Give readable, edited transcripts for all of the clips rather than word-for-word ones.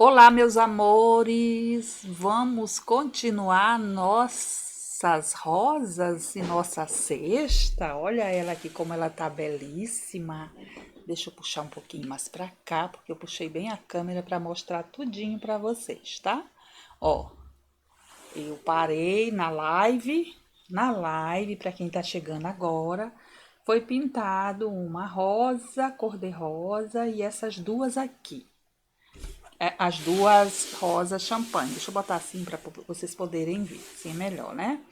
Olá, meus amores! Vamos continuar nossas rosas e nossa cesta. Olha ela aqui como ela tá belíssima. Deixa eu puxar um pouquinho mais pra cá, porque eu puxei bem a câmera para mostrar tudinho para vocês, tá? Ó, eu parei na live para quem tá chegando agora, foi pintado uma rosa, cor-de-rosa e essas duas aqui. As duas rosas champanhe. Deixa eu botar assim para vocês poderem ver. Assim é melhor, né?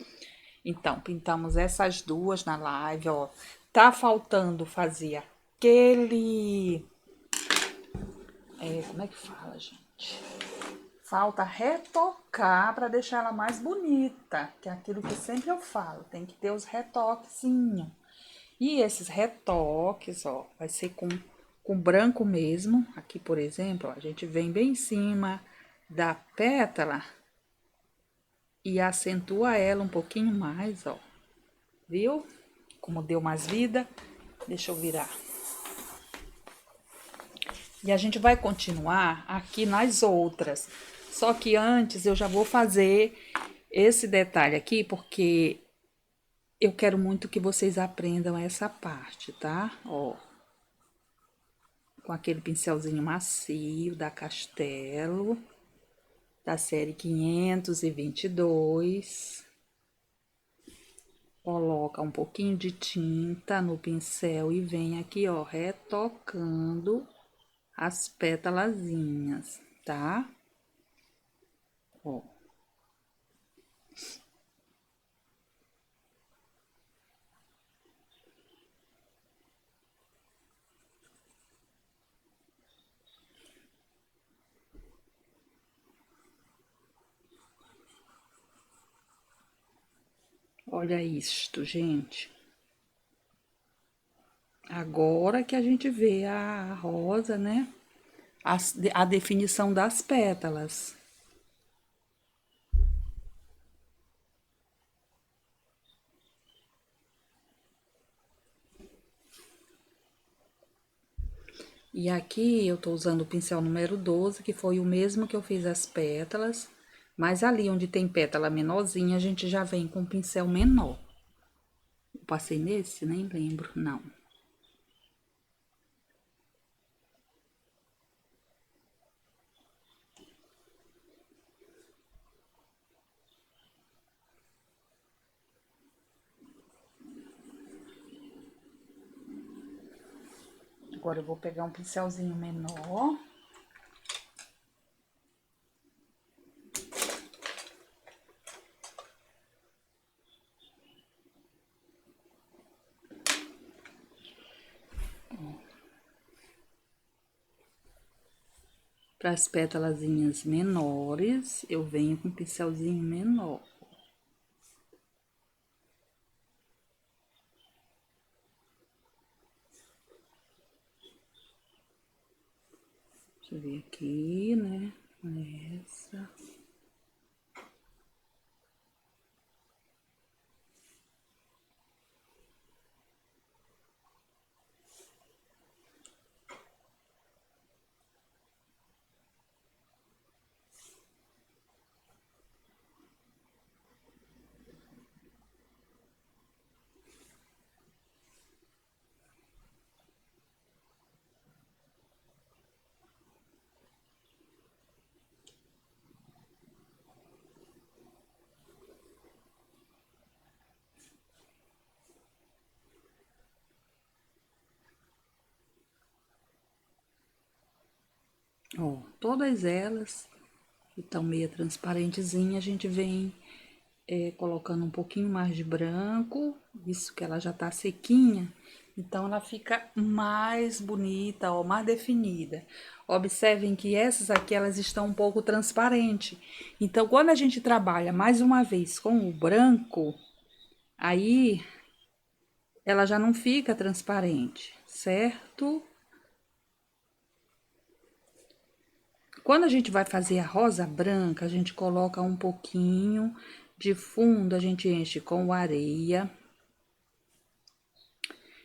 Então, pintamos essas duas na live, ó. Tá faltando fazer aquele. Como é que fala, gente? Falta retocar para deixar ela mais bonita, que é aquilo que sempre eu falo, tem que ter os retoquezinhos. E esses retoques, ó, vai ser com branco mesmo. Aqui, por exemplo, ó, a gente vem bem em cima da pétala e acentua ela um pouquinho mais, ó. Viu? Como deu mais vida. Deixa eu virar. E a gente vai continuar aqui nas outras. Só que antes eu já vou fazer esse detalhe aqui, porque eu quero muito que vocês aprendam essa parte, tá? Ó, com aquele pincelzinho macio da Castelo, da série 522. Coloca um pouquinho de tinta no pincel e vem aqui, ó, retocando as pétalazinhas, tá? Ó. Olha isto, gente. Agora que a gente vê a rosa, né? A definição das pétalas. E aqui eu tô usando o pincel número 12, que foi o mesmo que eu fiz as pétalas. Mas ali onde tem pétala menorzinha, a gente já vem com o pincel menor. Eu passei nesse? Nem lembro, não. Agora eu vou pegar um pincelzinho menor. Para as pétalazinhas menores, eu venho com um pincelzinho menor. Deixa eu ver aqui, né? Essa. Ó, todas elas que estão meio transparentezinha, a gente vem colocando um pouquinho mais de branco, isso que ela já tá sequinha, então ela fica mais bonita, ó, mais definida. Observem que essas aqui, elas estão um pouco transparentes. Então, quando a gente trabalha mais uma vez com o branco, aí ela já não fica transparente, certo? Quando a gente vai fazer a rosa branca, a gente coloca um pouquinho de fundo, a gente enche com areia.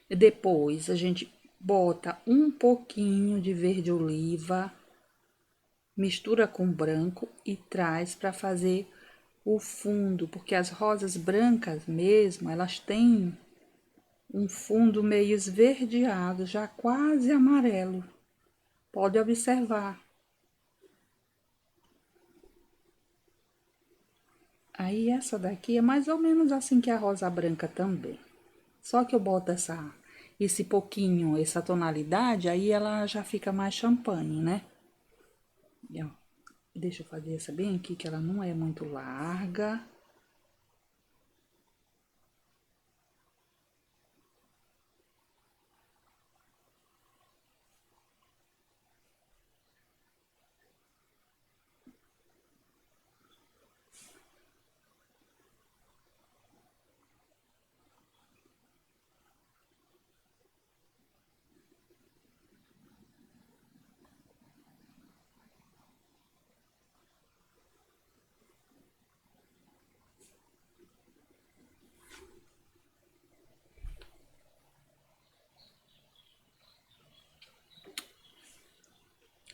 E depois a gente bota um pouquinho de verde oliva. mistura com branco e traz para fazer o fundo, porque as rosas brancas mesmo, elas têm um fundo meio esverdeado, já quase amarelo. Pode observar. Aí essa daqui é mais ou menos assim que a rosa branca também. Só que eu boto esse pouquinho, essa tonalidade, aí ela já fica mais champanhe, né? E, ó, deixa eu fazer essa bem aqui, que ela não é muito larga.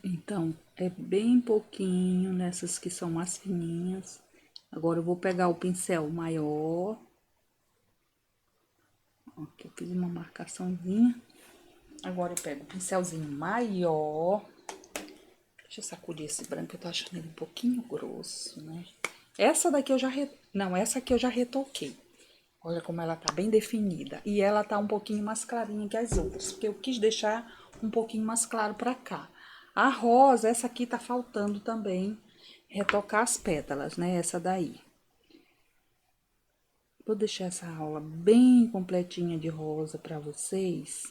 Então, é bem pouquinho nessas que são mais fininhas. Agora eu vou pegar o pincel maior. Ó, aqui eu fiz uma marcaçãozinha. Agora eu pego o pincelzinho maior. Deixa eu sacudir esse branco, eu tô achando ele um pouquinho grosso, né? Essa daqui eu já... Não, essa aqui eu já retoquei. Olha como ela tá bem definida. E ela tá um pouquinho mais clarinha que as outras, porque eu quis deixar um pouquinho mais claro pra cá. A rosa, essa aqui tá faltando também retocar as pétalas, né? Essa daí. Vou deixar essa aula bem completinha de rosa pra vocês.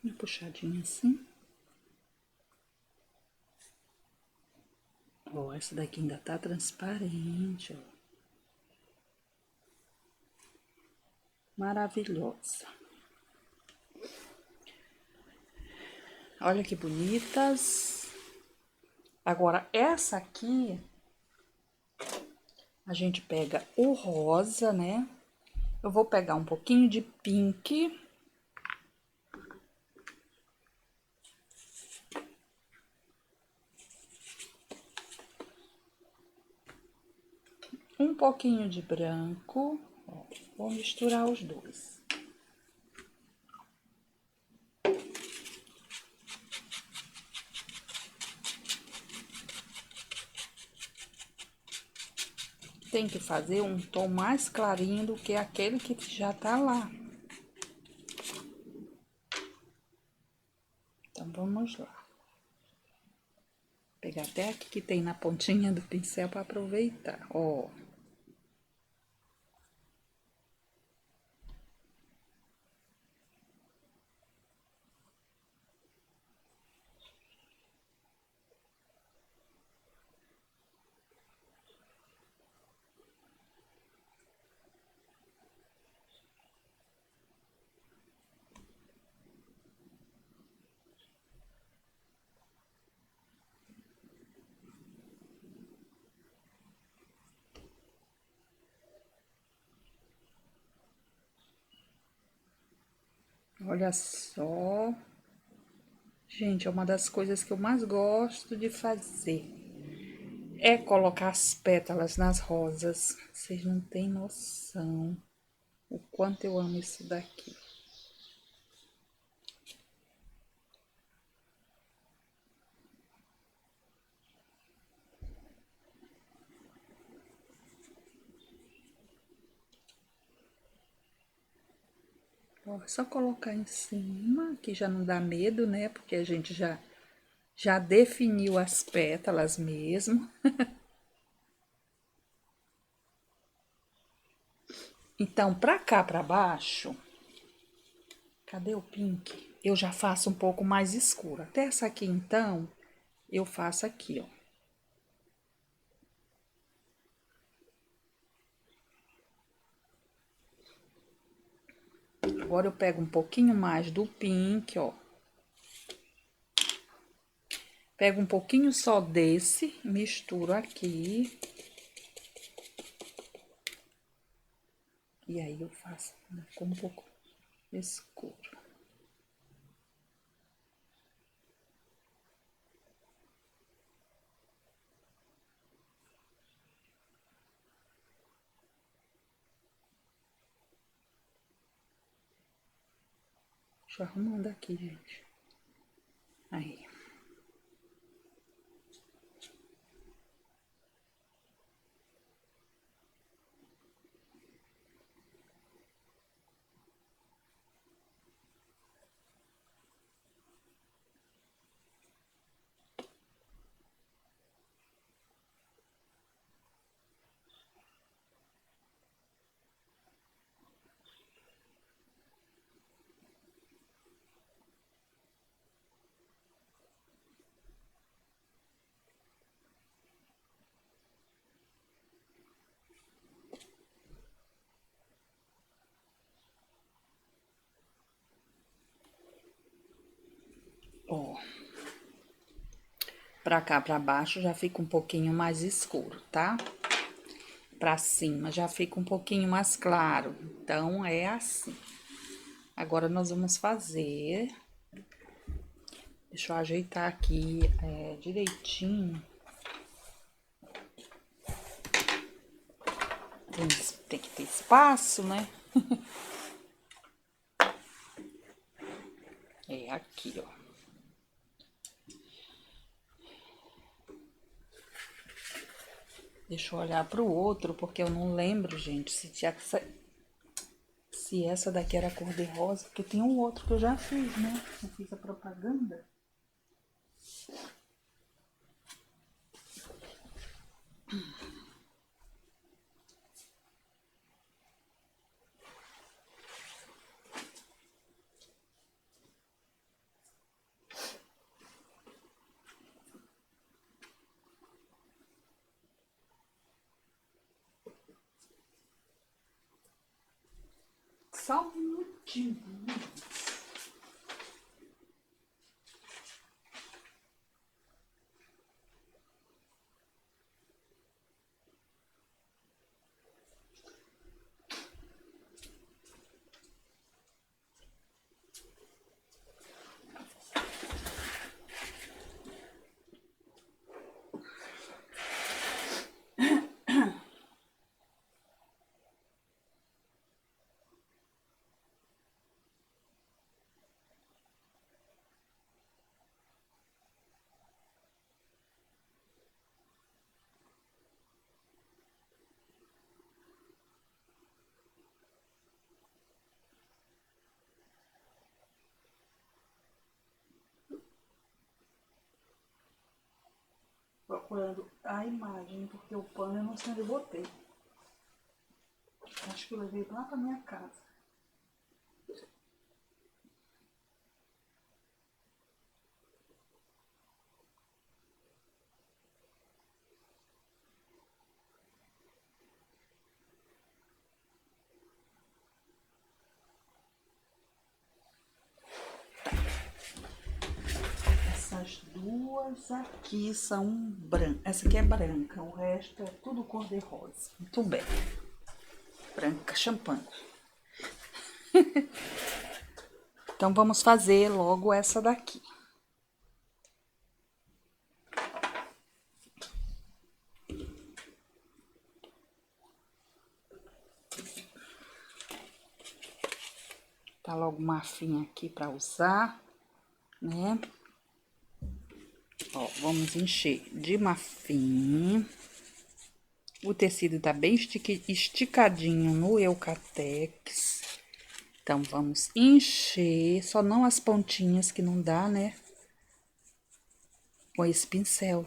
Uma puxadinha assim. Ó, essa daqui ainda tá transparente, ó. Maravilhosa. Olha que bonitas. Agora, essa aqui, a gente pega o rosa, né? Eu vou pegar um pouquinho de pink. Um pouquinho de branco. Ó, vou misturar os dois. Tem que fazer um tom mais clarinho do que aquele que já tá lá. Então, vamos lá. Vou pegar até aqui que tem na pontinha do pincel para aproveitar, ó. Olha só. Gente, é uma das coisas que eu mais gosto de fazer. É colocar as pétalas nas rosas. Vocês não têm noção o quanto eu amo isso daqui. Ó, é só colocar em cima, que já não dá medo, né? Porque a gente já definiu as pétalas mesmo. Então, pra cá, pra baixo, cadê o pink? Eu já faço um pouco mais escuro. Até essa aqui, então, eu faço aqui, ó. Agora eu pego um pouquinho mais do pink, ó. Pego um pouquinho só desse, misturo aqui. E aí eu faço, né? Ficou um pouco escuro. Deixa eu arrumando aqui, gente. Aí. Ó. Pra cá, pra baixo, já fica um pouquinho mais escuro, tá? Pra cima já fica um pouquinho mais claro. Então, é assim. Agora, nós vamos fazer... Deixa eu ajeitar aqui direitinho. Tem que ter espaço, né? É aqui, ó. Deixa eu olhar pro outro, porque eu não lembro, gente, se essa daqui era cor de rosa, porque tem um outro que eu já fiz, né? Eu fiz a propaganda. Só um minutinho. Procurando a imagem, porque o pano eu não sei onde eu botei. Acho que eu levei lá pra minha casa. Essas duas aqui são brancas. Essa aqui é branca, o resto é tudo cor de rosa. Muito bem. Branca champanhe. Então, vamos fazer logo essa daqui. Tá logo uma finha aqui pra usar, né? Ó, vamos encher de marfim. O tecido tá bem esticadinho no Eucatex. Então, vamos encher, só não as pontinhas que não dá, né? Com esse pincel.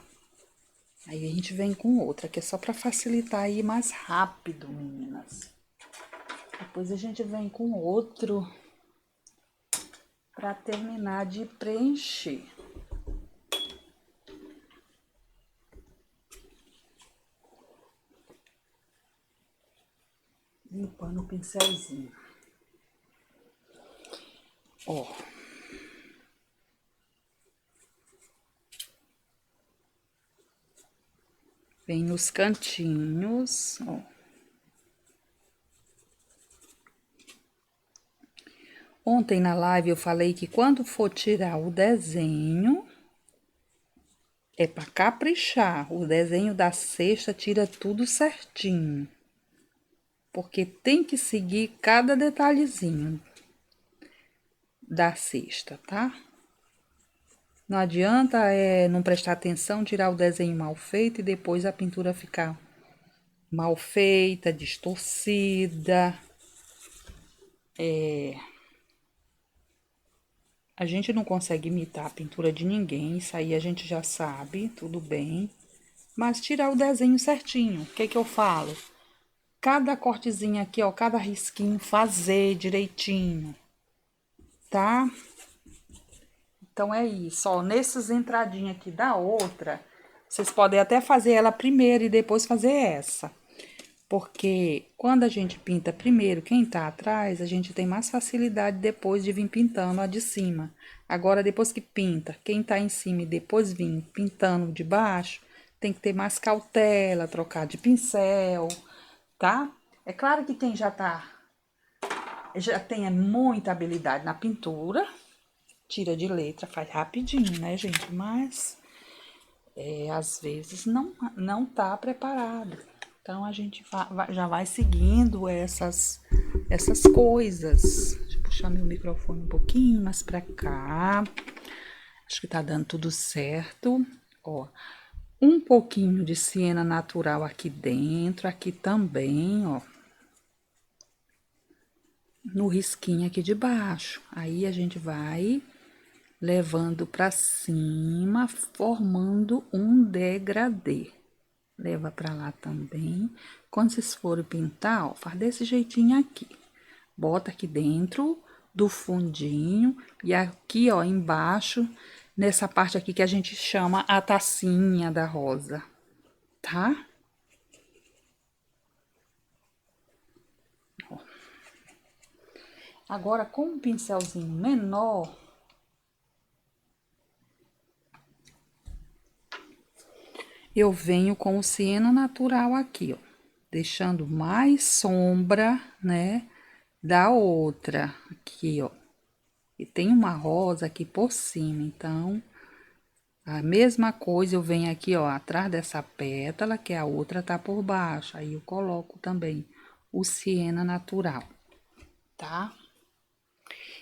Aí, a gente vem com outra, que é só pra facilitar aí mais rápido, meninas. Depois a gente vem com outro para terminar de preencher. Limpando o pincelzinho. Ó. Vem nos cantinhos, ó. Ontem na live eu falei que quando for tirar o desenho, é para caprichar. O desenho da cesta tira tudo certinho. Porque tem que seguir cada detalhezinho da cesta, tá? Não adianta não prestar atenção, tirar o desenho mal feito e depois a pintura ficar mal feita, distorcida. A gente não consegue imitar a pintura de ninguém, isso aí a gente já sabe, tudo bem. Mas tirar o desenho certinho, o que que eu falo? Cada cortezinha aqui, ó, cada risquinho, fazer direitinho, tá? Então, é isso, ó, nessas entradinhas aqui da outra, vocês podem até fazer ela primeiro e depois fazer essa. Porque quando a gente pinta primeiro quem tá atrás, a gente tem mais facilidade depois de vir pintando a de cima. Agora, depois que pinta, quem tá em cima e depois vir pintando de baixo, tem que ter mais cautela, trocar de pincel, tá? É claro que quem já tem muita habilidade na pintura, tira de letra, faz rapidinho, né, gente? Mas, às vezes, não tá preparado. Então, a gente já vai seguindo essas coisas. Deixa eu puxar meu microfone um pouquinho mais pra cá. Acho que tá dando tudo certo. Ó, um pouquinho de siena natural aqui dentro, aqui também, ó. No risquinho aqui de baixo. Aí, a gente vai levando pra cima, formando um degradê. Leva pra lá também. Quando vocês forem pintar, ó, faz desse jeitinho aqui. Bota aqui dentro do fundinho e aqui, ó, embaixo, nessa parte aqui que a gente chama a tacinha da rosa, tá? Ó. Agora, com um pincelzinho menor, eu venho com o siena natural aqui, ó, deixando mais sombra, né, da outra aqui, ó. E tem uma rosa aqui por cima, então, a mesma coisa eu venho aqui, ó, atrás dessa pétala, que a outra tá por baixo. Aí eu coloco também o siena natural, tá?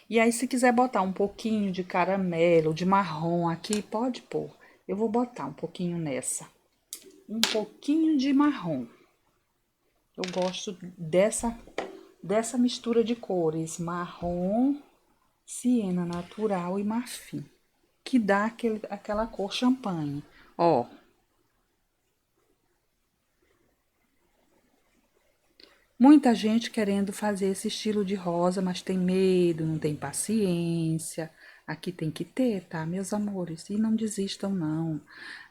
E aí, se quiser botar um pouquinho de caramelo, de marrom aqui, pode pôr. Eu vou botar um pouquinho nessa. Um pouquinho de marrom. Eu gosto dessa mistura de cores, marrom, siena natural e marfim, que dá aquela cor champanhe. Ó. Muita gente querendo fazer esse estilo de rosa, mas tem medo, não tem paciência. Aqui tem que ter, tá, meus amores? E não desistam, não.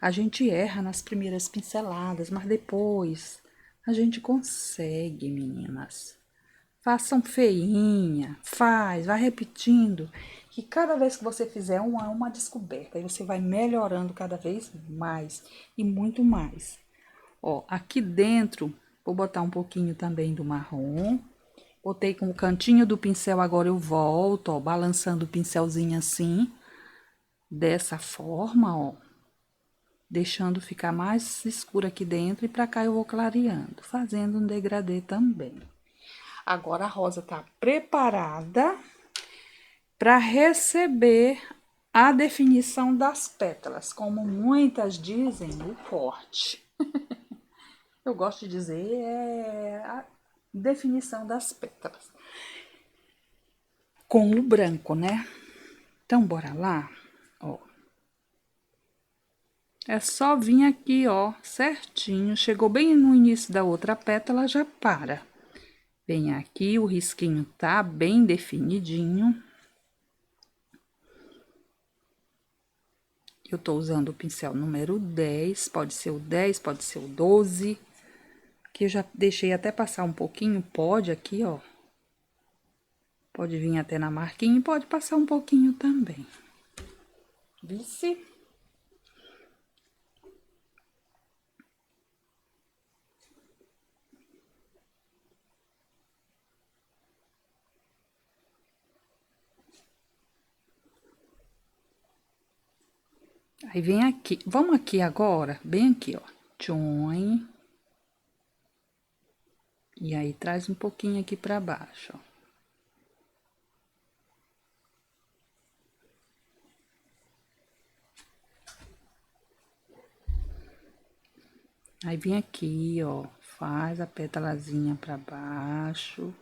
A gente erra nas primeiras pinceladas, mas depois a gente consegue, meninas. Façam feinha, vai repetindo. Que cada vez que você fizer uma descoberta, aí você vai melhorando cada vez mais e muito mais. Ó, aqui dentro, vou botar um pouquinho também do marrom. Botei com o cantinho do pincel, agora eu volto, ó, balançando o pincelzinho assim, dessa forma, ó. Deixando ficar mais escuro aqui dentro e pra cá eu vou clareando, fazendo um degradê também. Agora a rosa tá preparada para receber a definição das pétalas, como muitas dizem, o corte. Eu gosto de dizer a definição das pétalas. Com o branco, né? Então, bora lá, ó. É só vir aqui, ó, certinho. Chegou bem no início da outra pétala, já para. Vem aqui, o risquinho tá bem definidinho. Eu tô usando o pincel número 10, pode ser o 10, pode ser o 12. Que eu já deixei até passar um pouquinho, pode aqui, ó. Pode vir até na marquinha e pode passar um pouquinho também. Vice? Aí vem aqui, vamos aqui agora, bem aqui, ó. Tchum. E aí traz um pouquinho aqui pra baixo, ó. Aí vem aqui, ó, faz a pétalazinha pra baixo.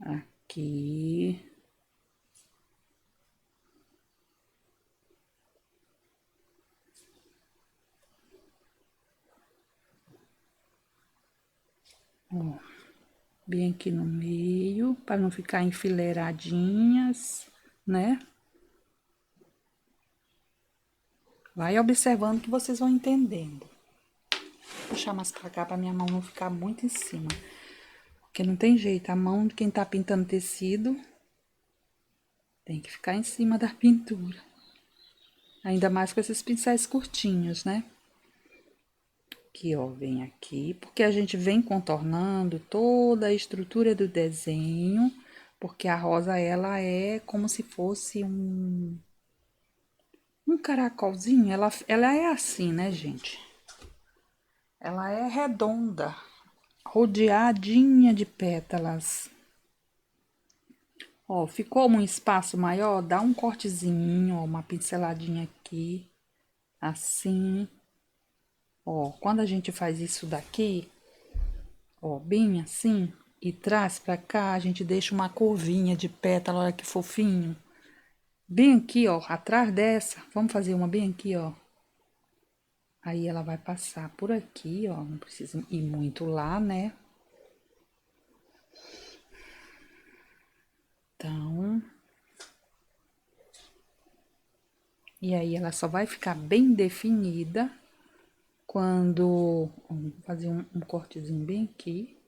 Aqui. Ó, bem aqui no meio, para não ficar enfileiradinhas, né? Vai observando que vocês vão entendendo. Vou puxar mais pra cá pra minha mão não ficar muito em cima. Porque não tem jeito, a mão de quem tá pintando tecido tem que ficar em cima da pintura. Ainda mais com esses pincéis curtinhos, né? Aqui, ó, vem aqui, porque a gente vem contornando toda a estrutura do desenho, porque a rosa, ela é como se fosse um caracolzinho, ela é assim, né, gente? Ela é redonda, rodeadinha de pétalas. Ó, ficou um espaço maior, dá um cortezinho, ó, uma pinceladinha aqui, assim. Ó, quando a gente faz isso daqui, ó, bem assim, e traz pra cá, a gente deixa uma curvinha de pétala, olha que fofinho. Bem aqui, ó, atrás dessa, vamos fazer uma bem aqui, ó. Aí ela vai passar por aqui, ó, não precisa ir muito lá, né? Então, e aí ela só vai ficar bem definida quando, vamos fazer um cortezinho bem aqui.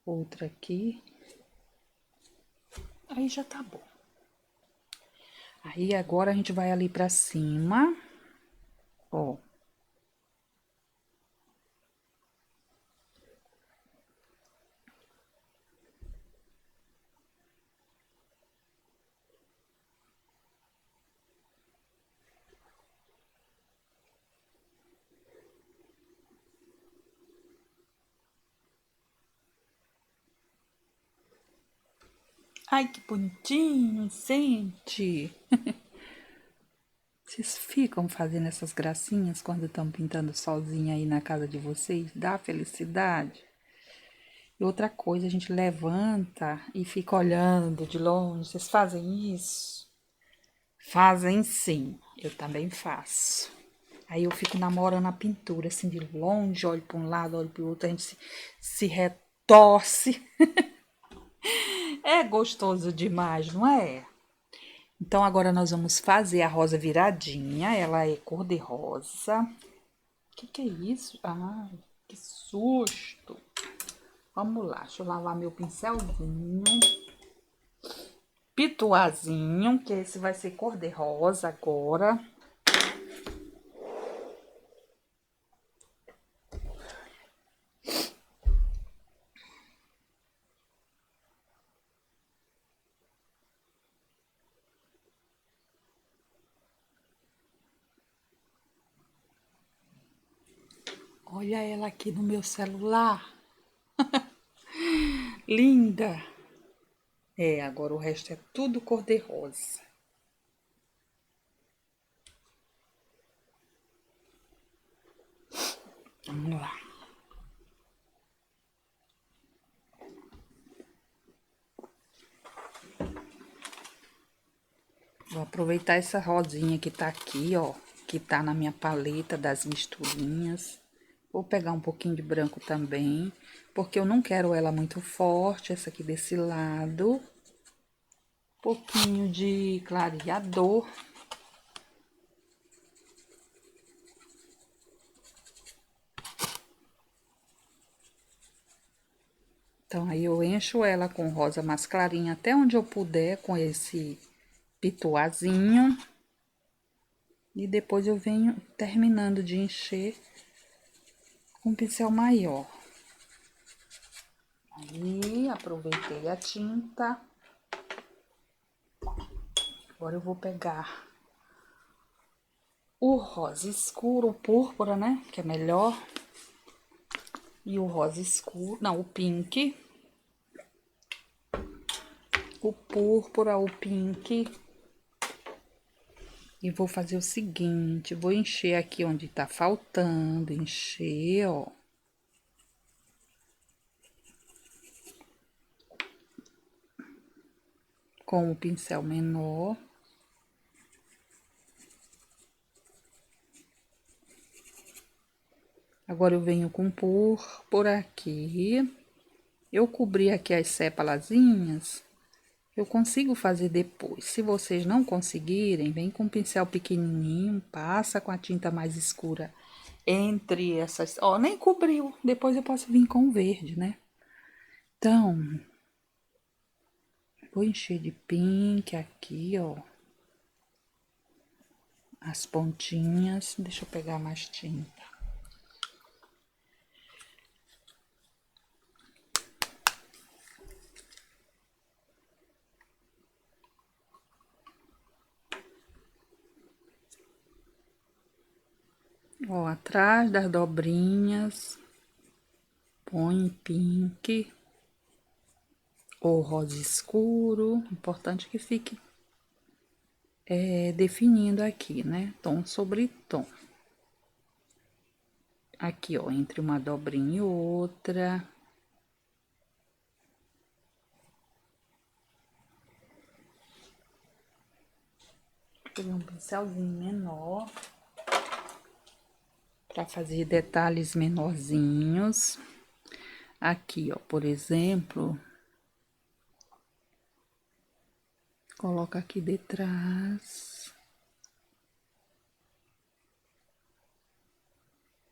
Outra aqui. Aí já tá bom. Aí agora a gente vai ali pra cima, ó. Ai, que bonitinho, gente. Vocês ficam fazendo essas gracinhas quando estão pintando sozinha aí na casa de vocês? Dá felicidade? E outra coisa, a gente levanta e fica olhando de longe. Vocês fazem isso? Fazem sim. Eu também faço. Aí eu fico namorando a pintura, assim, de longe, olho para um lado, olho para o outro, a gente se retorce. É gostoso demais, não é? Então, agora nós vamos fazer a rosa viradinha. Ela é cor de rosa. Que é isso? Ai, que susto! Vamos lá, deixa eu lavar meu pincelzinho. Pituazinho, que esse vai ser cor de rosa agora. Olha ela aqui no meu celular. Linda! É, agora o resto é tudo cor de rosa. Vamos lá. Vou aproveitar essa rosinha que tá aqui, ó, que tá na minha paleta das misturinhas. Vou pegar um pouquinho de branco também, porque eu não quero ela muito forte, essa aqui desse lado. Um pouquinho de clareador. Então, aí eu encho ela com rosa mais clarinha até onde eu puder com esse pituazinho. E depois eu venho terminando de encher com um pincel maior. Aí, aproveitei a tinta. Agora eu vou pegar o rosa escuro, o púrpura, né? Que é melhor. E o rosa escuro, não, o pink. O púrpura, o pink. E vou fazer o seguinte, vou encher aqui onde tá faltando, encher, ó. Com o pincel menor. Agora eu venho com por aqui. Eu cobri aqui as sépalazinhas. Eu consigo fazer depois. Se vocês não conseguirem, vem com um pincel pequenininho, passa com a tinta mais escura entre essas... Ó, nem cobriu. Depois eu posso vir com o verde, né? Então, vou encher de pink aqui, ó. As pontinhas. Deixa eu pegar mais tinta. Ó, atrás das dobrinhas, põe pink ou rosa escuro. Importante que fique definindo aqui, né? Tom sobre tom. Aqui, ó, entre uma dobrinha e outra. Vou pegar um pincelzinho menor para fazer detalhes menorzinhos. Aqui, ó, por exemplo, coloca aqui detrás.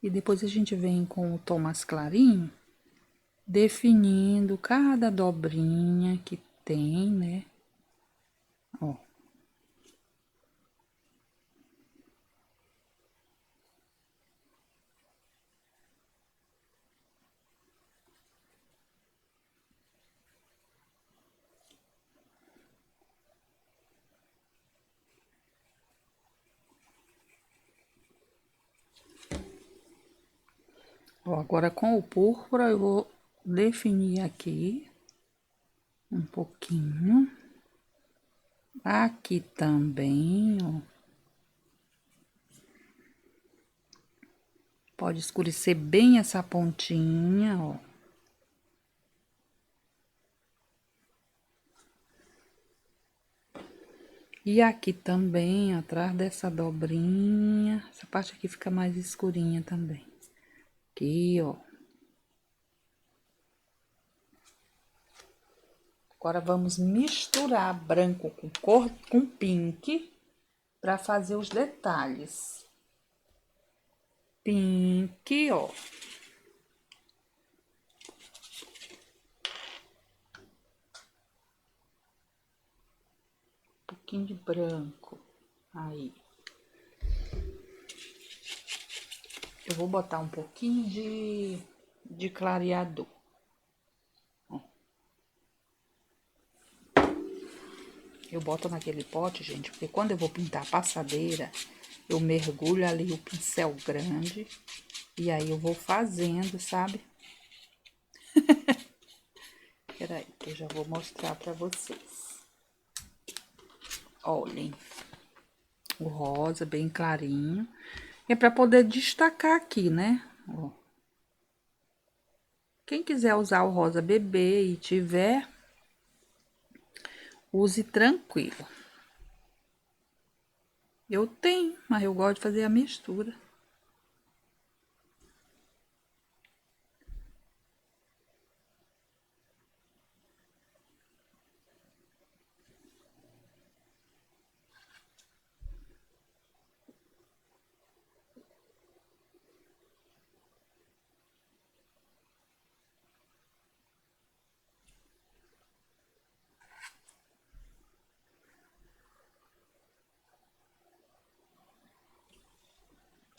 E depois a gente vem com o tom mais clarinho, definindo cada dobrinha que tem, né? Ó. Ó, agora com o púrpura eu vou definir aqui um pouquinho. Aqui também, ó. Pode escurecer bem essa pontinha, ó. E aqui também, atrás dessa dobrinha, essa parte aqui fica mais escurinha também. Aqui, ó. Agora, vamos misturar branco com cor, com pink, para fazer os detalhes. Pink, ó. Um pouquinho de branco. Aí. Eu vou botar um pouquinho de clareador. Ó. Eu boto naquele pote, gente, porque quando eu vou pintar a passadeira, eu mergulho ali o pincel grande e aí eu vou fazendo, sabe? Peraí, que eu já vou mostrar pra vocês. Olhem, o rosa bem clarinho. É pra poder destacar aqui, né? Ó. Quem quiser usar o rosa bebê e tiver, use tranquilo. Eu tenho, mas eu gosto de fazer a mistura.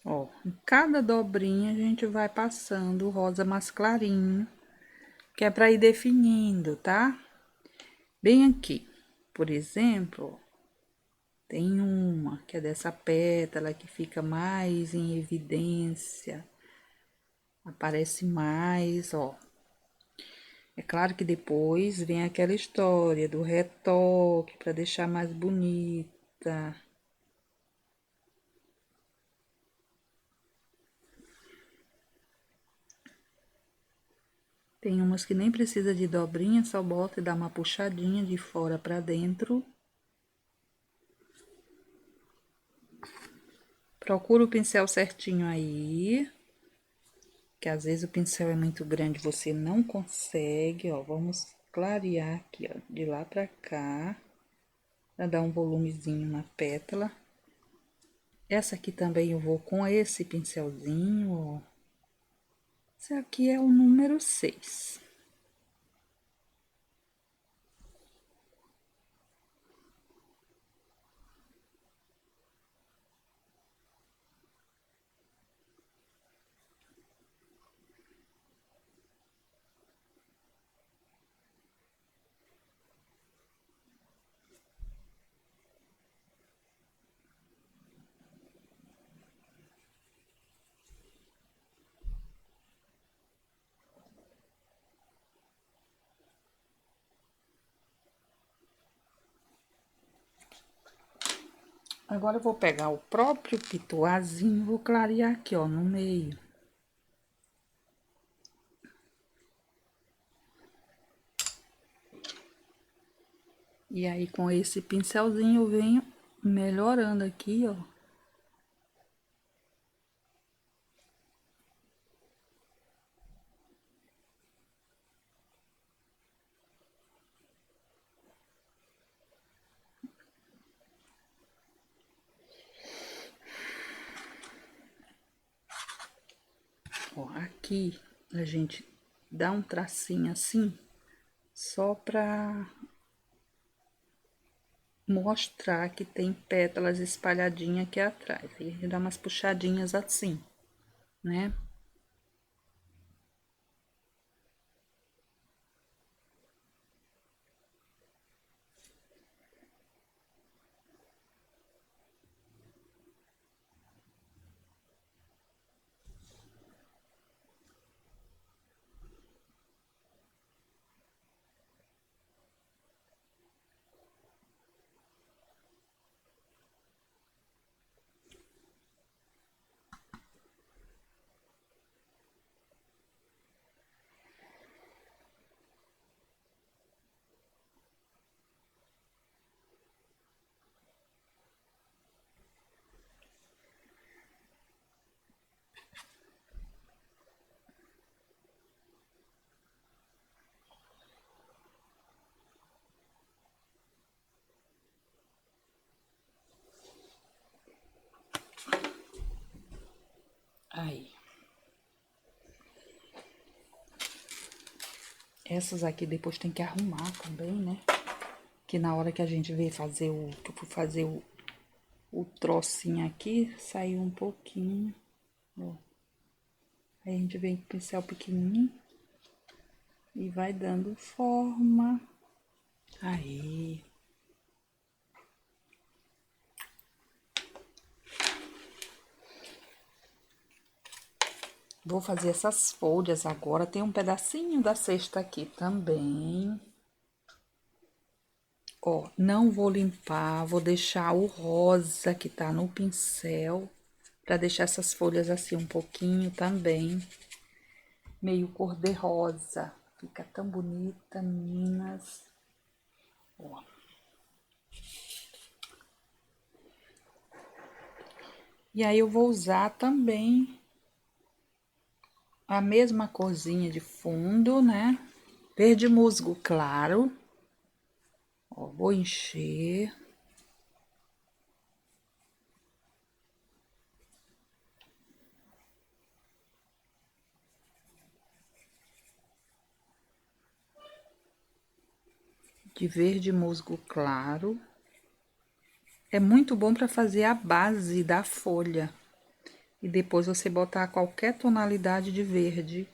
Ó, em cada dobrinha a gente vai passando o rosa mais clarinho, que é pra ir definindo, tá? Bem aqui, por exemplo, tem uma que é dessa pétala que fica mais em evidência, aparece mais, ó. É claro que depois vem aquela história do retoque para deixar mais bonita. Tem umas que nem precisa de dobrinha, só bota e dá uma puxadinha de fora para dentro. Procura o pincel certinho aí, que às vezes o pincel é muito grande, você não consegue, ó. Vamos clarear aqui, ó, de lá pra cá, pra dar um volumezinho na pétala. Essa aqui também eu vou com esse pincelzinho, ó. Esse aqui é o número 6. Agora eu vou pegar o próprio pituazinho, vou clarear aqui, ó, no meio. E aí, com esse pincelzinho, eu venho melhorando aqui, ó. Ó, aqui a gente dá um tracinho assim, só pra mostrar que tem pétalas espalhadinhas aqui atrás. Aí a gente dá umas puxadinhas assim, né? Aí. Essas aqui depois tem que arrumar também, né? Que na hora que a gente veio fazer que eu fui fazer o trocinho aqui, saiu um pouquinho, ó. Aí a gente vem com o pincel pequenininho e vai dando forma. Aí. Vou fazer essas folhas agora. Tem um pedacinho da cesta aqui também. Ó, não vou limpar, vou deixar o rosa que tá no pincel, pra deixar essas folhas assim um pouquinho também, meio cor-de-rosa. Fica tão bonita, meninas. Ó. E aí eu vou usar também a mesma corzinha de fundo, né? Verde musgo claro. Ó, vou encher. De verde musgo claro. É muito bom para fazer a base da folha. e depois você botar qualquer tonalidade de verde,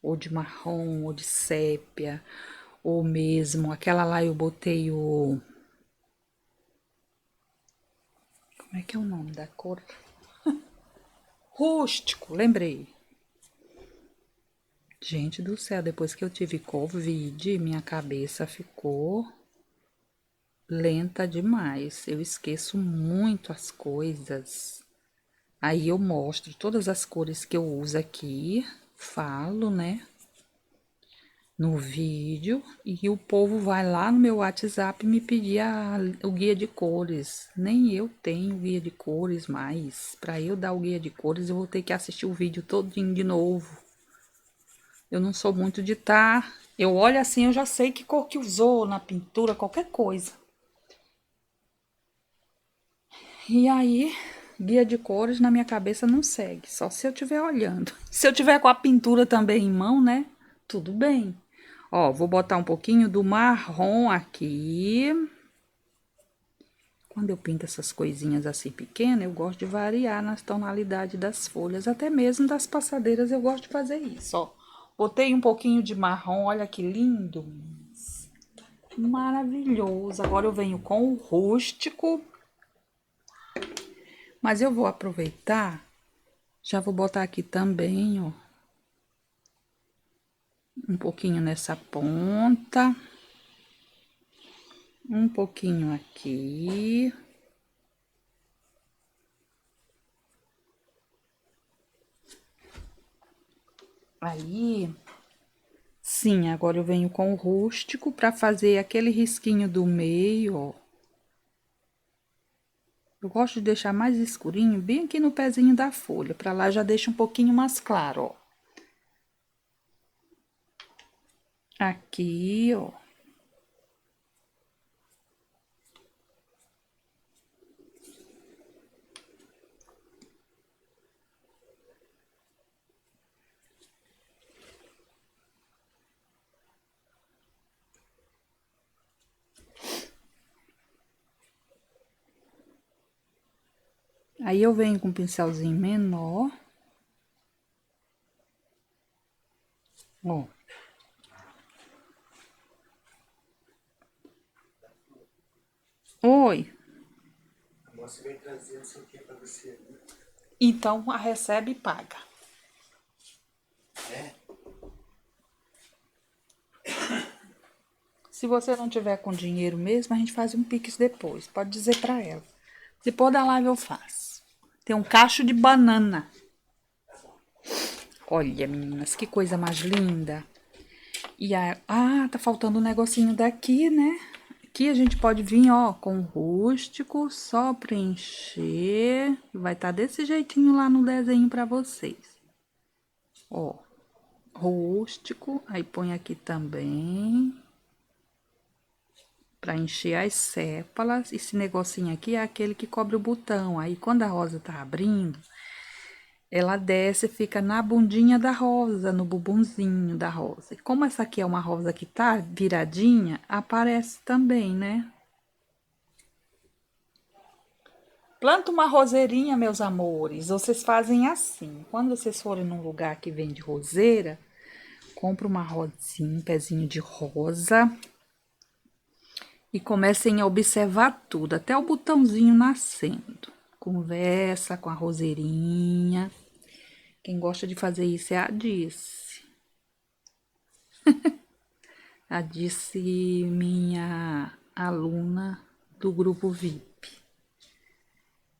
ou de marrom, ou de sépia, ou mesmo aquela lá eu botei o... Como é que é o nome da cor? Rústico, lembrei. Gente do céu, depois que eu tive Covid, minha cabeça ficou lenta demais. Eu esqueço muito as coisas. Aí eu mostro todas as cores que eu uso aqui, falo, né, no vídeo, e o povo vai lá no meu WhatsApp me pedir o guia de cores. Nem eu tenho guia de cores mais. Para eu dar o guia de cores, eu vou ter que assistir o vídeo todinho de novo. Eu não sou muito de tá. Eu olho assim, eu já sei que cor que usou na pintura, qualquer coisa. E aí, guia de cores na minha cabeça não segue, só se eu estiver olhando. Se eu tiver com a pintura também em mão, né? Tudo bem. Ó, vou botar um pouquinho do marrom aqui. Quando eu pinto essas coisinhas assim pequenas, eu gosto de variar nas tonalidades das folhas, até mesmo das passadeiras eu gosto de fazer isso, ó. Botei um pouquinho de marrom, olha que lindo. Maravilhoso. Agora eu venho com o rústico. Mas eu vou aproveitar, já vou botar aqui também, ó. Um pouquinho nessa ponta. Um pouquinho aqui. Aí, sim, agora eu venho com o rústico para fazer aquele risquinho do meio, ó. Eu gosto de deixar mais escurinho, bem aqui no pezinho da folha. Para lá já deixa um pouquinho mais claro, ó. Aqui, ó. Aí eu venho com um pincelzinho menor. Ó. Oi. Você vai trazer não sei o que pra você. Então, a recebe e paga. É? Se você não tiver com dinheiro mesmo, a gente faz um Pix depois. Pode dizer pra ela. Depois da live eu faço. Tem um cacho de banana. Olha, meninas, que coisa mais linda. Tá faltando um negocinho daqui, né? Aqui a gente pode vir, ó, com rústico, só preencher. Vai estar desse jeitinho lá no desenho pra vocês. Ó, rústico, aí põe aqui também. Pra encher as sépalas. Esse negocinho aqui é aquele que cobre o botão. Aí, quando a rosa tá abrindo, ela desce e fica na bundinha da rosa, no bumbumzinho da rosa. E como essa aqui é uma rosa que tá viradinha, aparece também, né? Planta uma roseirinha, meus amores. Vocês fazem assim. Quando vocês forem num lugar que vende roseira, compra uma rosinha, um pezinho de rosa. E comecem a observar tudo, até o botãozinho nascendo. Conversa com a roseirinha. Quem gosta de fazer isso é a Dice. A Dice, minha aluna do grupo VIP.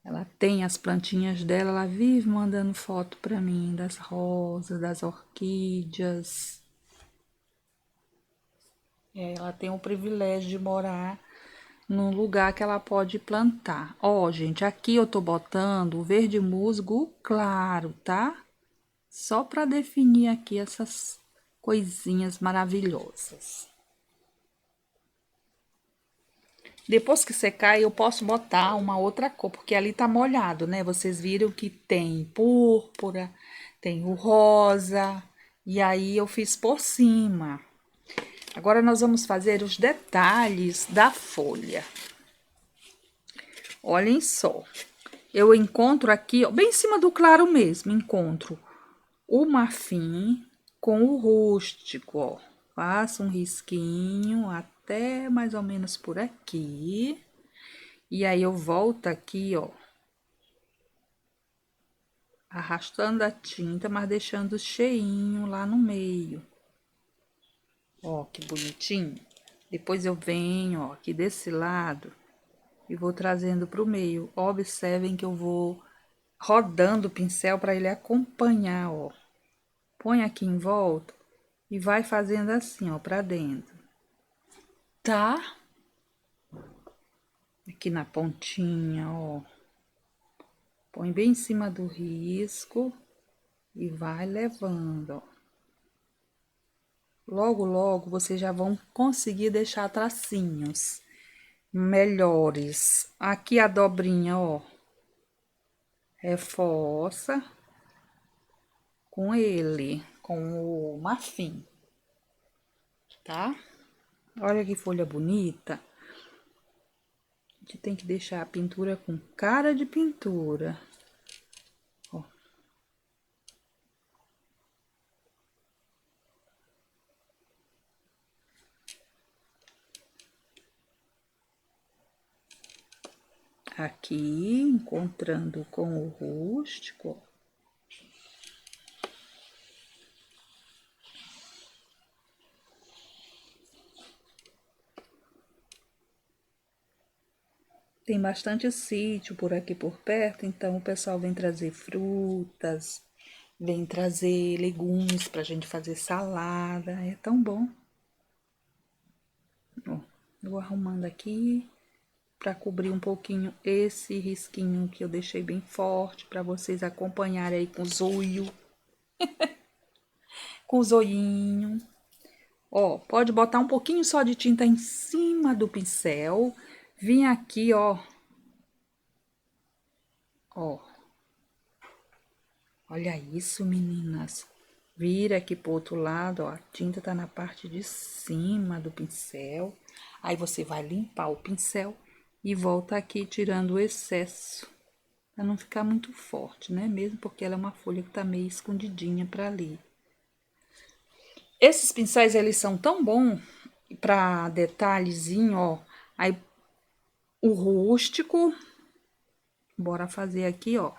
Ela tem as plantinhas dela, ela vive mandando foto para mim das rosas, das orquídeas. Ela tem o privilégio de morar num lugar que ela pode plantar. Ó, gente, aqui eu tô botando o verde musgo claro, tá? Só para definir aqui essas coisinhas maravilhosas. Depois que secar, eu posso botar uma outra cor, porque ali tá molhado, né? Vocês viram que tem púrpura, tem o rosa, e aí eu fiz por cima. Agora nós vamos fazer os detalhes da folha. Olhem só. eu encontro aqui, ó, bem em cima do claro mesmo, encontro o marfim com o rústico, ó. Faço um risquinho até mais ou menos por aqui. E aí eu volto aqui, ó, arrastando a tinta, mas deixando cheinho lá no meio. Ó, que bonitinho. Depois eu venho, ó, aqui desse lado e vou trazendo pro meio. Observem que eu vou rodando o pincel para ele acompanhar, ó. Põe aqui em volta e vai fazendo assim, ó, para dentro. Tá? Aqui na pontinha, ó. Põe bem em cima do risco e vai levando, ó. Logo, logo, vocês já vão conseguir deixar tracinhos melhores. Aqui a dobrinha, ó, reforça com ele, com o marfim, tá? Olha que folha bonita. A gente tem que deixar a pintura com cara de pintura. Ó. Aqui, encontrando com o rústico, ó. Tem bastante sítio por aqui por perto, então o pessoal vem trazer frutas, vem trazer legumes pra gente fazer salada, é tão bom. Ó, eu vou arrumando aqui pra cobrir um pouquinho esse risquinho que eu deixei bem forte, pra vocês acompanharem aí com o zoio, com o zoinho. Ó, pode botar um pouquinho só de tinta em cima do pincel, vim aqui, ó. Ó. Olha isso, meninas. Vira aqui pro outro lado, ó. A tinta tá na parte de cima do pincel. Aí você vai limpar o pincel e volta aqui tirando o excesso. Pra não ficar muito forte, né? Mesmo porque ela é uma folha que tá meio escondidinha pra ali. Esses pincéis, eles são tão bons pra detalhezinho, ó. Aí, o rústico. Bora fazer aqui, ó.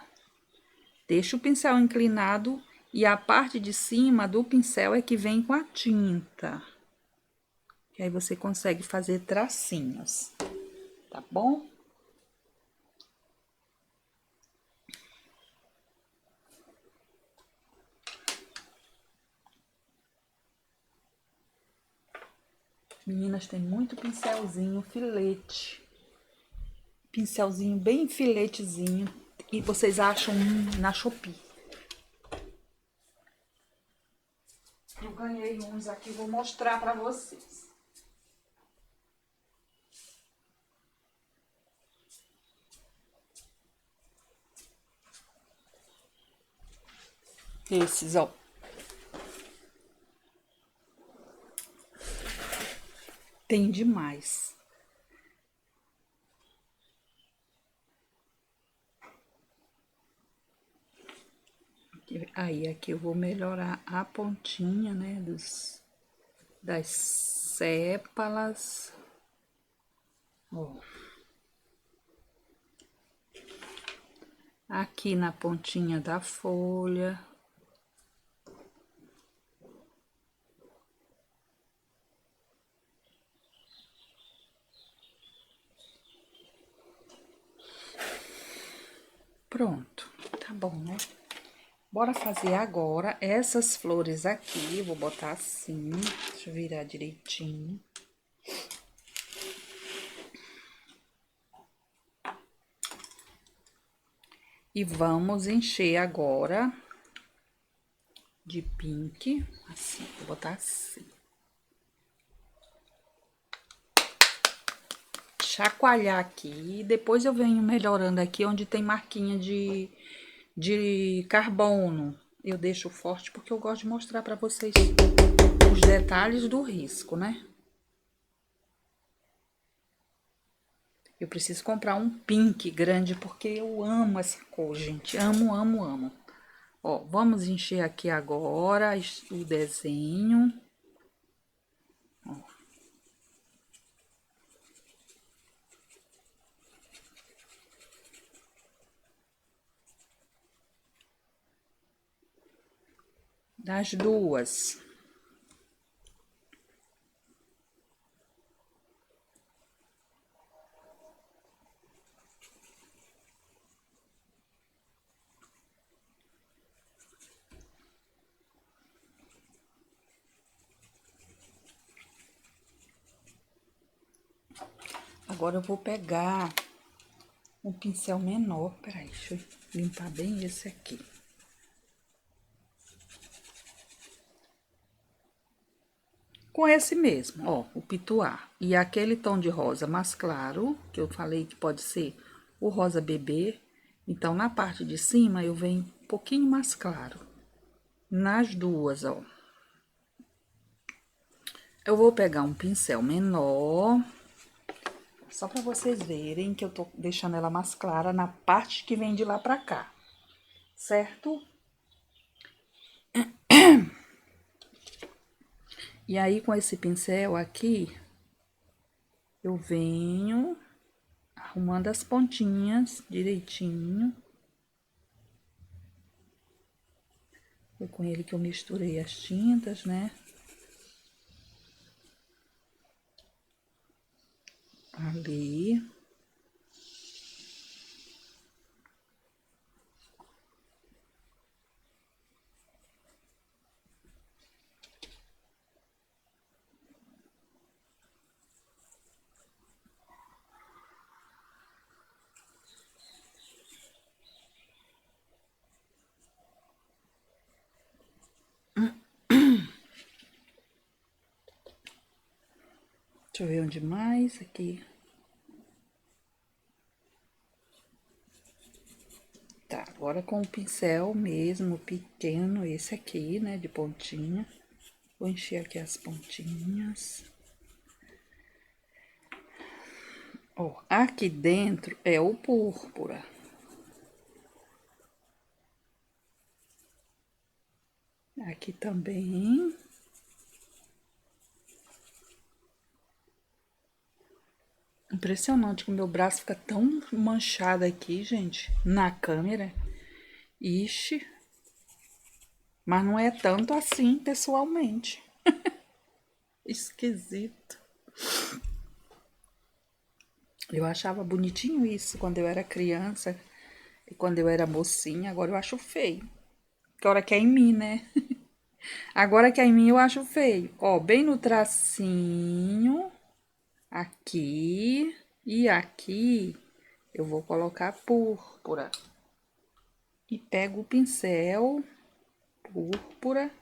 Deixa o pincel inclinado e a parte de cima do pincel é que vem com a tinta. Que aí você consegue fazer tracinhos, tá bom? Meninas, tem muito pincelzinho filete. Pincelzinho bem filetezinho. E vocês acham na Shopee. Eu ganhei uns aqui, vou mostrar pra vocês. Esses, ó. Tem demais. Aí, aqui eu vou melhorar a pontinha, né, das sépalas. Ó. Aqui na pontinha da folha. Pronto, tá bom, né? Bora fazer agora essas flores aqui. Eu vou botar assim, deixa eu virar direitinho. E vamos encher agora de pink, assim, vou botar assim. Chacoalhar aqui, depois eu venho melhorando aqui onde tem marquinha de carbono. Eu deixo forte porque eu gosto de mostrar pra vocês os detalhes do risco, né? Eu preciso comprar um pink grande, porque eu amo essa cor, gente. Amo, amo, amo. Ó, vamos encher aqui agora o desenho. Ó. Das duas. Agora eu vou pegar um pincel menor. Peraí, deixa eu limpar bem esse aqui. Com esse mesmo, ó, o pituar. E aquele tom de rosa mais claro, que eu falei que pode ser o rosa bebê. Então, na parte de cima, eu venho um pouquinho mais claro. Nas duas, ó. Eu vou pegar um pincel menor, só pra vocês verem que eu tô deixando ela mais clara na parte que vem de lá pra cá, certo? E aí, com esse pincel aqui, eu venho arrumando as pontinhas direitinho. Foi com ele que eu misturei as tintas, né? Ali. Deixa eu ver onde mais aqui. Tá, agora com o pincel mesmo, pequeno, esse aqui, né, de pontinha. Vou encher aqui as pontinhas. Ó, aqui dentro é o púrpura. Aqui também. Impressionante que o meu braço fica tão manchado aqui, gente, na câmera. Ixi. Mas não é tanto assim pessoalmente. Esquisito. Eu achava bonitinho isso quando eu era criança e quando eu era mocinha. Agora eu acho feio. Agora que é em mim, né? Agora que é em mim eu acho feio. Ó, bem no tracinho. Aqui e aqui eu vou colocar púrpura. E pego o pincel púrpura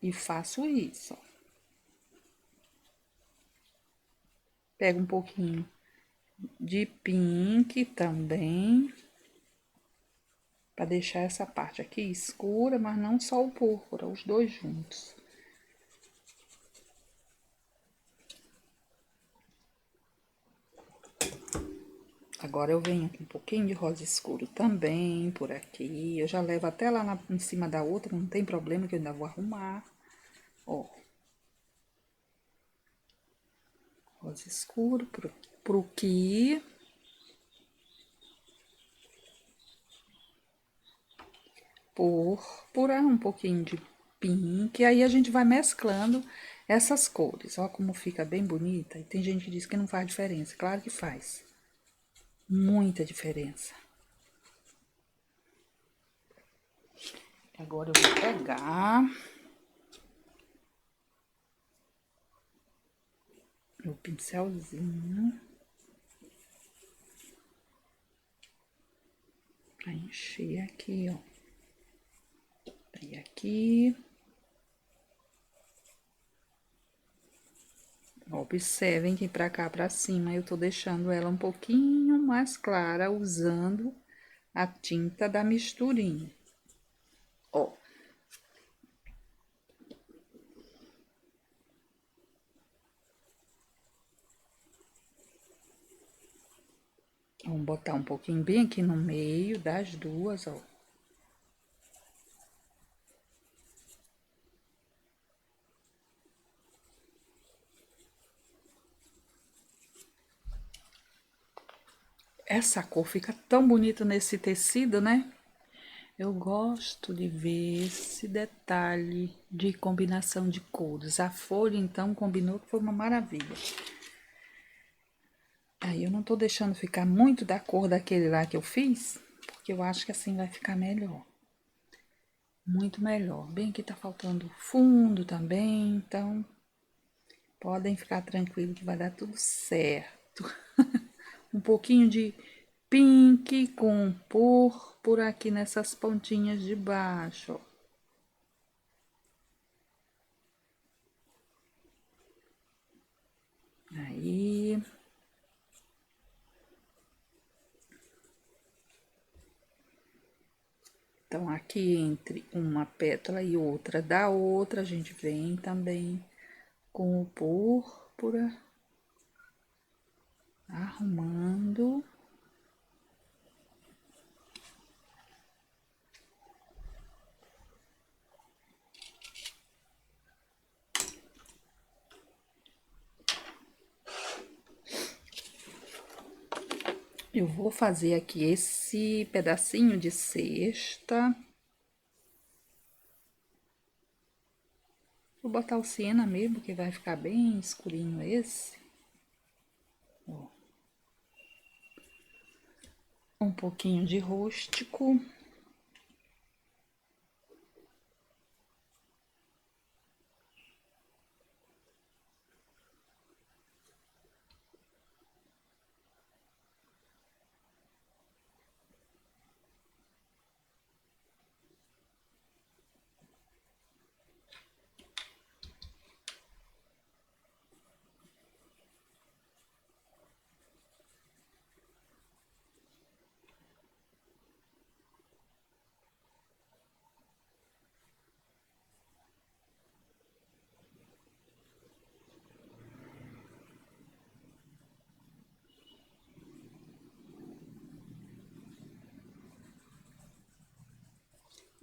e faço isso, ó. Pego um pouquinho de pink também, para deixar essa parte aqui escura, mas não só o púrpura, os dois juntos. Agora eu venho com um pouquinho de rosa escuro também, por aqui. Eu já levo até lá em cima da outra, não tem problema que eu ainda vou arrumar. Ó. Rosa escuro pro que. Púrpura, um pouquinho de pink. Aí a gente vai mesclando essas cores. Ó como fica bem bonita. E tem gente que diz que não faz diferença. Claro que faz. Muita diferença. Agora eu vou pegar o pincelzinho pra encher aqui, ó. E aqui. Observem que pra cá, pra cima, eu tô deixando ela um pouquinho mais clara, usando a tinta da misturinha. Ó. Vamos botar um pouquinho bem aqui no meio das duas, ó. Essa cor fica tão bonita nesse tecido, né? Eu gosto de ver esse detalhe de combinação de cores. A folha, então, combinou que foi uma maravilha. Aí eu não tô deixando ficar muito da cor daquele lá que eu fiz, porque eu acho que assim vai ficar melhor. Muito melhor. Bem que tá faltando fundo também, então podem ficar tranquilos que vai dar tudo certo. Um pouquinho de pink com púrpura aqui nessas pontinhas de baixo, ó. Aí. Então, aqui entre uma pétala e outra da outra, a gente vem também com o púrpura, arrumando. Eu vou fazer aqui esse pedacinho de cesta. Vou botar o siena mesmo, que vai ficar bem escurinho esse. Ó. Um pouquinho de rústico.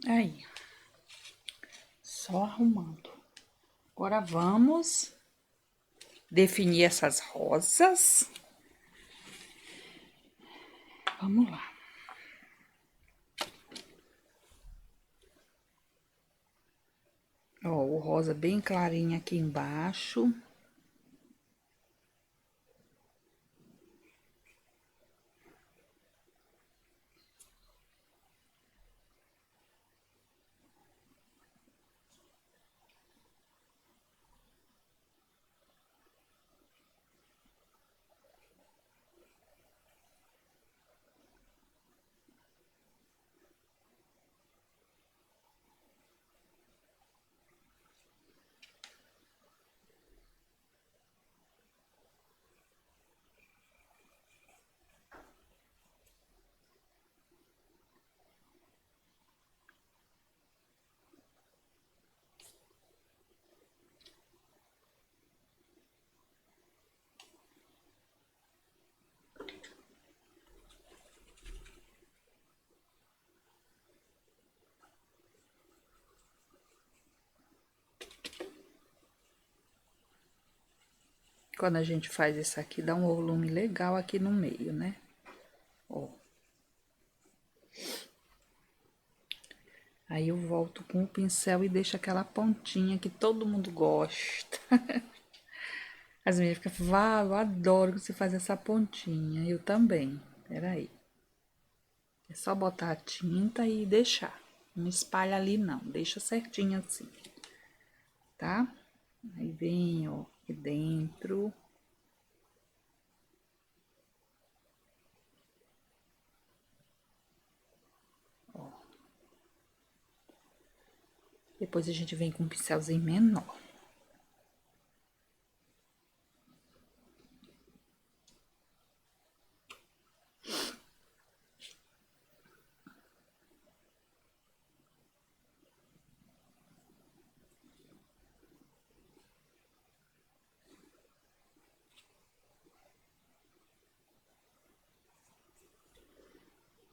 Aí. Só arrumando. Agora vamos definir essas rosas. Vamos lá. Ó, o rosa bem clarinho aqui embaixo. Quando a gente faz isso aqui, dá um volume legal aqui no meio, né? Ó. Aí eu volto com o pincel e deixo aquela pontinha que todo mundo gosta. As meninas ficam, Vá, eu adoro que você faz essa pontinha. Eu também. Peraí. É só botar a tinta e deixar. Não espalha ali, não. Deixa certinho assim. Tá? Aí vem, ó, aqui dentro. Ó. Depois a gente vem com um pincelzinho menor.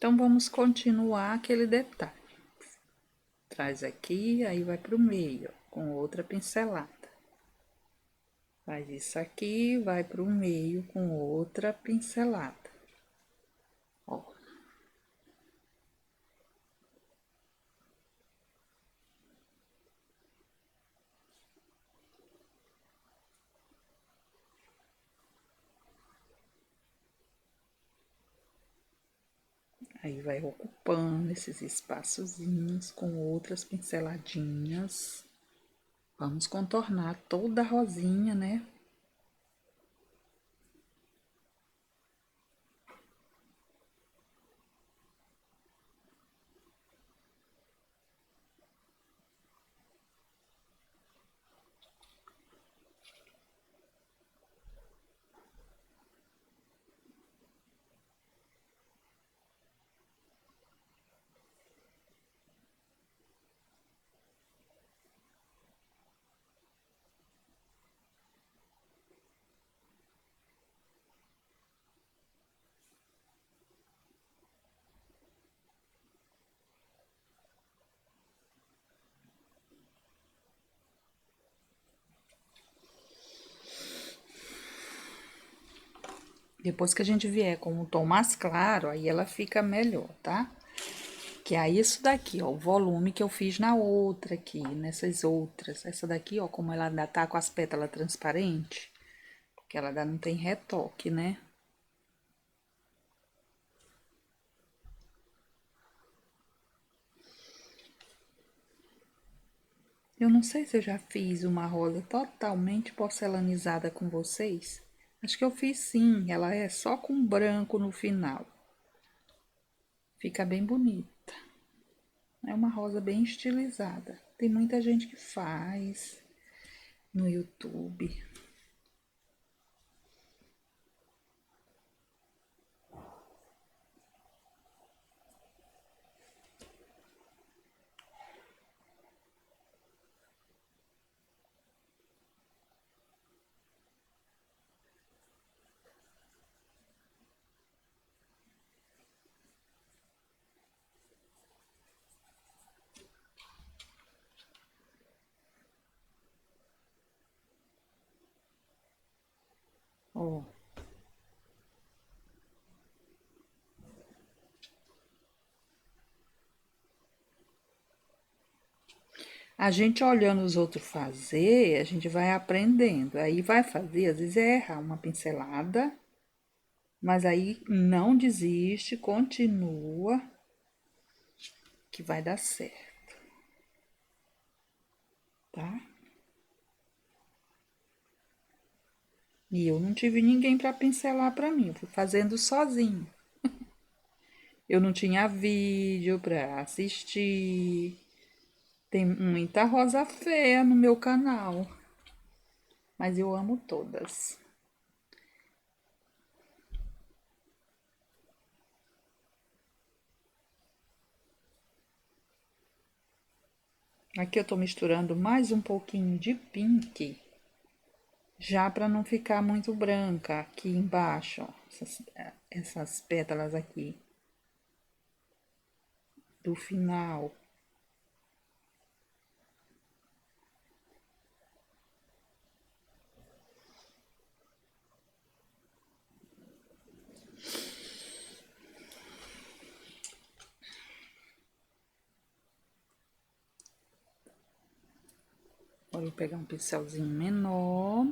Então, vamos continuar aquele detalhe. Traz aqui, aí vai pro meio, ó, com outra pincelada. Faz isso aqui, vai pro meio com outra pincelada. Ó. Aí, vai ocupando esses espaçozinhos com outras pinceladinhas. Vamos contornar toda a rosinha, né? Depois que a gente vier com o tom mais claro, aí ela fica melhor, tá? Que é isso daqui, ó, o volume que eu fiz na outra aqui, nessas outras. Essa daqui, ó, como ela ainda tá com as pétalas transparentes, porque ela ainda não tem retoque, né? Eu não sei se eu já fiz uma rosa totalmente porcelanizada com vocês. Acho que eu fiz sim, ela é só com branco no final. Fica bem bonita. É uma rosa bem estilizada. Tem muita gente que faz no YouTube. Ó. A gente olhando os outros fazer, a gente vai aprendendo. Aí vai fazer, às vezes erra uma pincelada, mas aí não desiste, continua, que vai dar certo, tá? E eu não tive ninguém para pincelar para mim, eu fui fazendo sozinho. Eu não tinha vídeo para assistir. Tem muita rosa feia no meu canal, mas eu amo todas. Aqui eu tô misturando mais um pouquinho de pink, já para não ficar muito branca aqui embaixo, ó, essas pétalas aqui do final. Vou pegar um pincelzinho menor.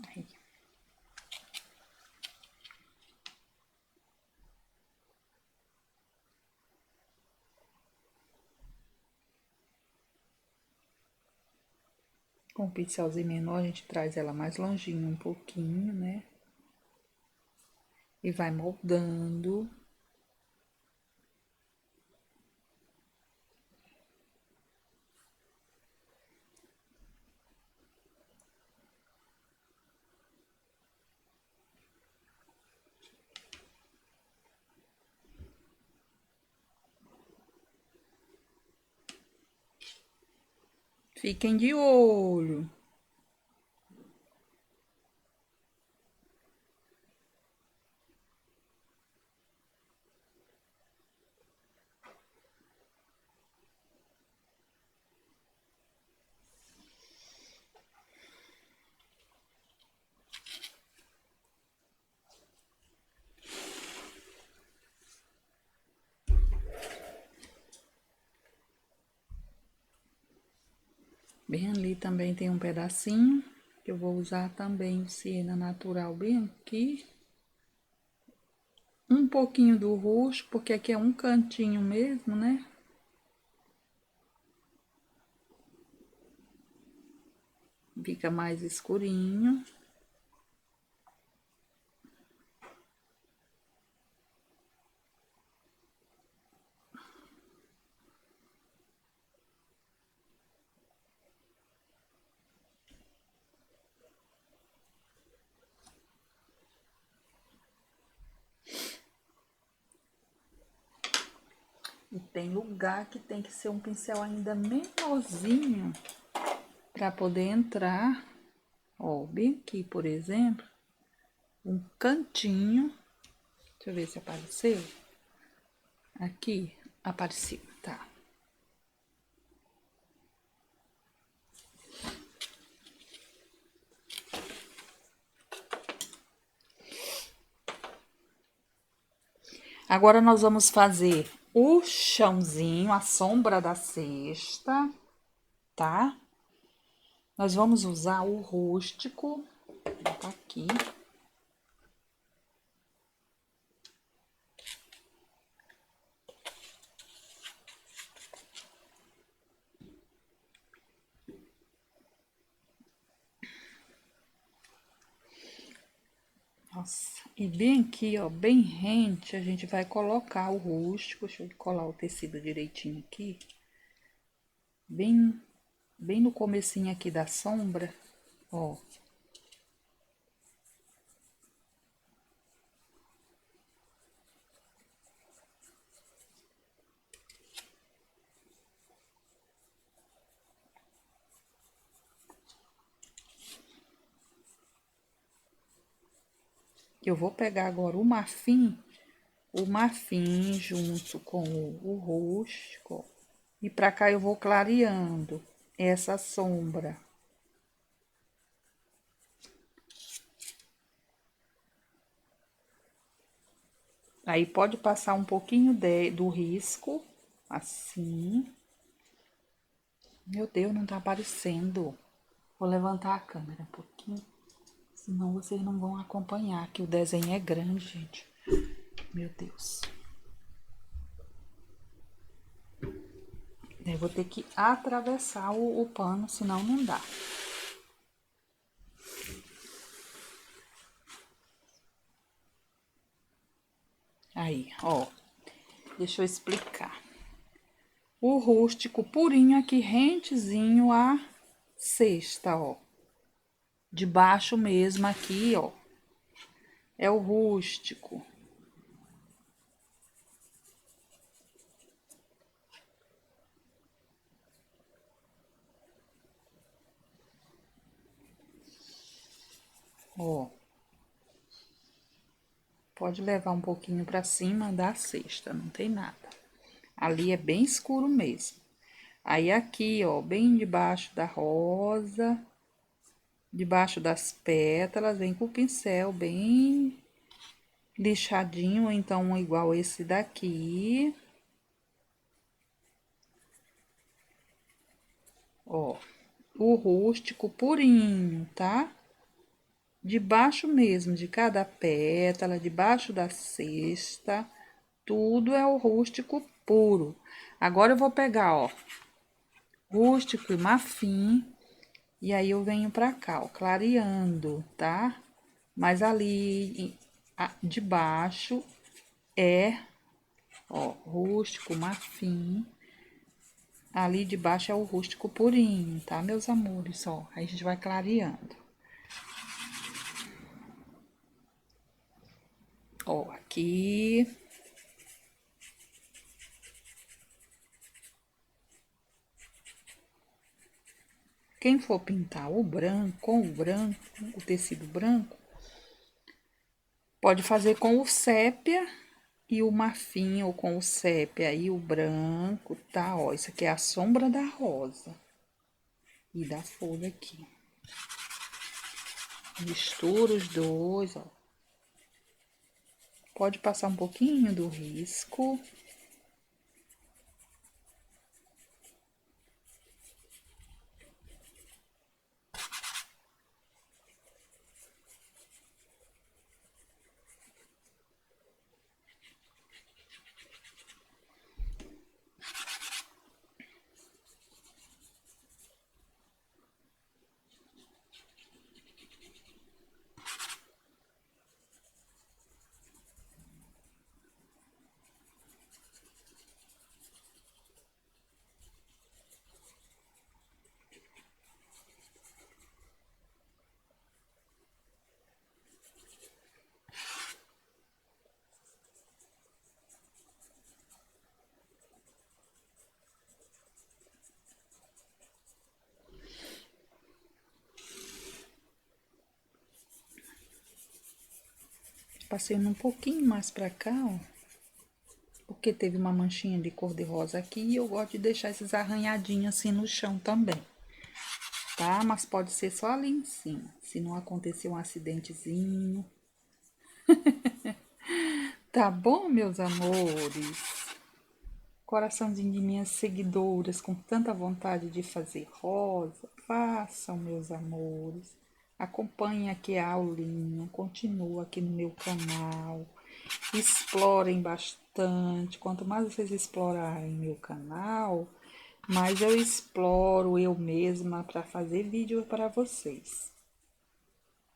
Aí. Com o pincelzinho menor, a gente traz ela mais longinho um pouquinho, né? E vai moldando. Fiquem de olho. Bem ali também tem um pedacinho, que eu vou usar também o siena natural bem aqui. Um pouquinho do roxo, porque aqui é um cantinho mesmo, né? Fica mais escurinho. E tem lugar que tem que ser um pincel ainda menorzinho para poder entrar. Ó, bem aqui, por exemplo, um cantinho. Deixa eu ver se apareceu. Aqui, apareceu, tá. Agora, nós vamos fazer o chãozinho, a sombra da cesta, tá? Nós vamos usar o rústico, tá aqui. Nossa, e bem aqui, ó, bem rente, a gente vai colocar o rústico. Deixa eu colar o tecido direitinho aqui. Bem no comecinho aqui da sombra, ó. Eu vou pegar agora o marfim junto com o rústico. E pra cá eu vou clareando essa sombra. Aí pode passar um pouquinho do risco, assim. Meu Deus, não tá aparecendo. Vou levantar a câmera um pouquinho, senão vocês não vão acompanhar, que o desenho é grande, gente. Meu Deus. Eu vou ter que atravessar o pano, senão não dá. Aí, ó. Deixa eu explicar. O rústico purinho aqui, rentezinho a cesta, ó. De baixo mesmo aqui, ó. É o rústico. Ó. Pode levar um pouquinho pra cima da cesta, não tem nada. Ali é bem escuro mesmo. Aí aqui, ó, bem debaixo da rosa, debaixo das pétalas, vem com o pincel bem lixadinho, ou então igual esse daqui. Ó, o rústico purinho, tá? Debaixo mesmo de cada pétala, debaixo da cesta, tudo é o rústico puro. Agora eu vou pegar, ó, rústico e marfim, e aí eu venho pra cá, ó, clareando, tá? Mas ali debaixo é, ó, rústico, marfim. Ali debaixo é o rústico purinho, tá, meus amores? Ó, aí a gente vai clareando. Ó, aqui. Quem for pintar o branco, com o branco, o tecido branco, pode fazer com o sépia e o marfim, ou com o sépia e o branco, tá? Ó, isso aqui é a sombra da rosa e da folha aqui. Mistura os dois, ó. Pode passar um pouquinho do risco. Passei um pouquinho mais pra cá, ó. Porque teve uma manchinha de cor-de-rosa aqui e eu gosto de deixar esses arranhadinhos assim no chão também. Tá? Mas pode ser só ali em cima, se não acontecer um acidentezinho. Tá bom, meus amores? Coraçãozinho de minhas seguidoras com tanta vontade de fazer rosa, façam, meus amores. Acompanhem aqui a aulinha, continua aqui no meu canal. Explorem bastante. Quanto mais vocês explorarem meu canal, mais eu exploro eu mesma para fazer vídeo para vocês.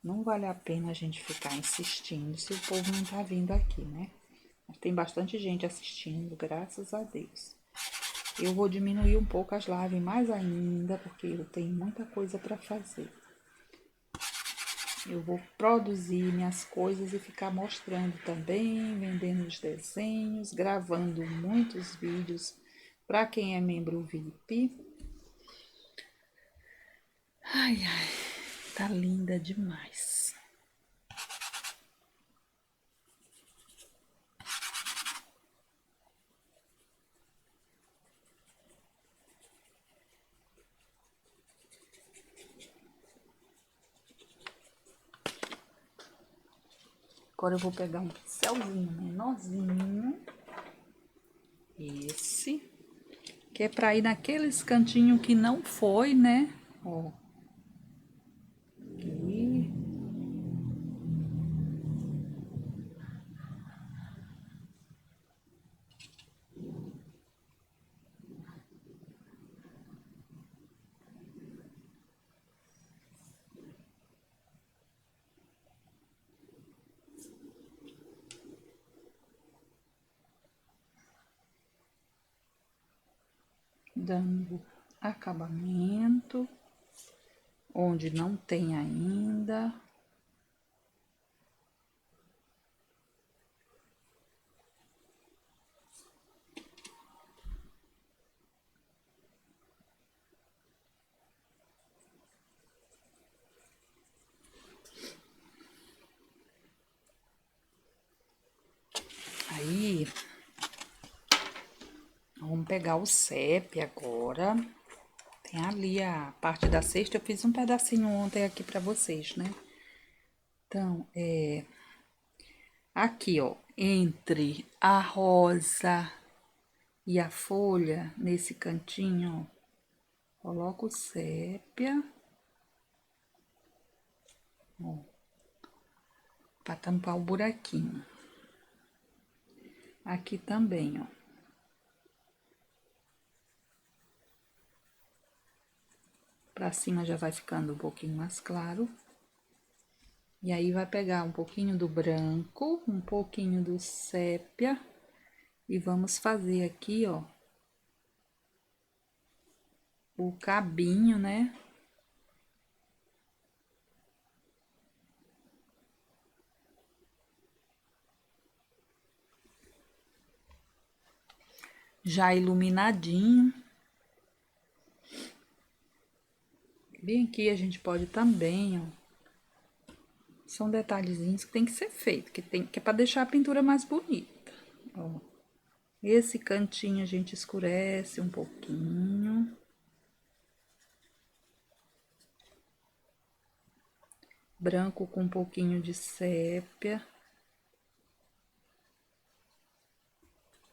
Não vale a pena a gente ficar insistindo se o povo não tá vindo aqui, né? Mas tem bastante gente assistindo, graças a Deus. Eu vou diminuir um pouco as lives mais ainda, porque eu tenho muita coisa para fazer. Eu vou produzir minhas coisas e ficar mostrando também, vendendo os desenhos, gravando muitos vídeos para quem é membro VIP. Ai, ai, tá linda demais. Agora eu vou pegar um pincelzinho menorzinho. Esse. Que é pra ir naqueles cantinhos que não foi, né? Ó. Aqui. Dando acabamento. Onde não tem ainda. Aí, vamos pegar o CEP agora. Tem ali a parte da cesta. Eu fiz um pedacinho ontem aqui pra vocês, né? Então, aqui, ó, entre a rosa e a folha, nesse cantinho, ó, coloco o sépia, ó, pra tampar o buraquinho. Aqui também, ó. Pra cima já vai ficando um pouquinho mais claro. E aí, vai pegar um pouquinho do branco, um pouquinho do sépia. E vamos fazer aqui, ó, o cabinho, né? Já iluminadinho. Bem aqui a gente pode também, ó. São detalhezinhos que tem que ser feito, que é pra deixar a pintura mais bonita, ó. Esse cantinho a gente escurece um pouquinho. Branco com um pouquinho de sépia.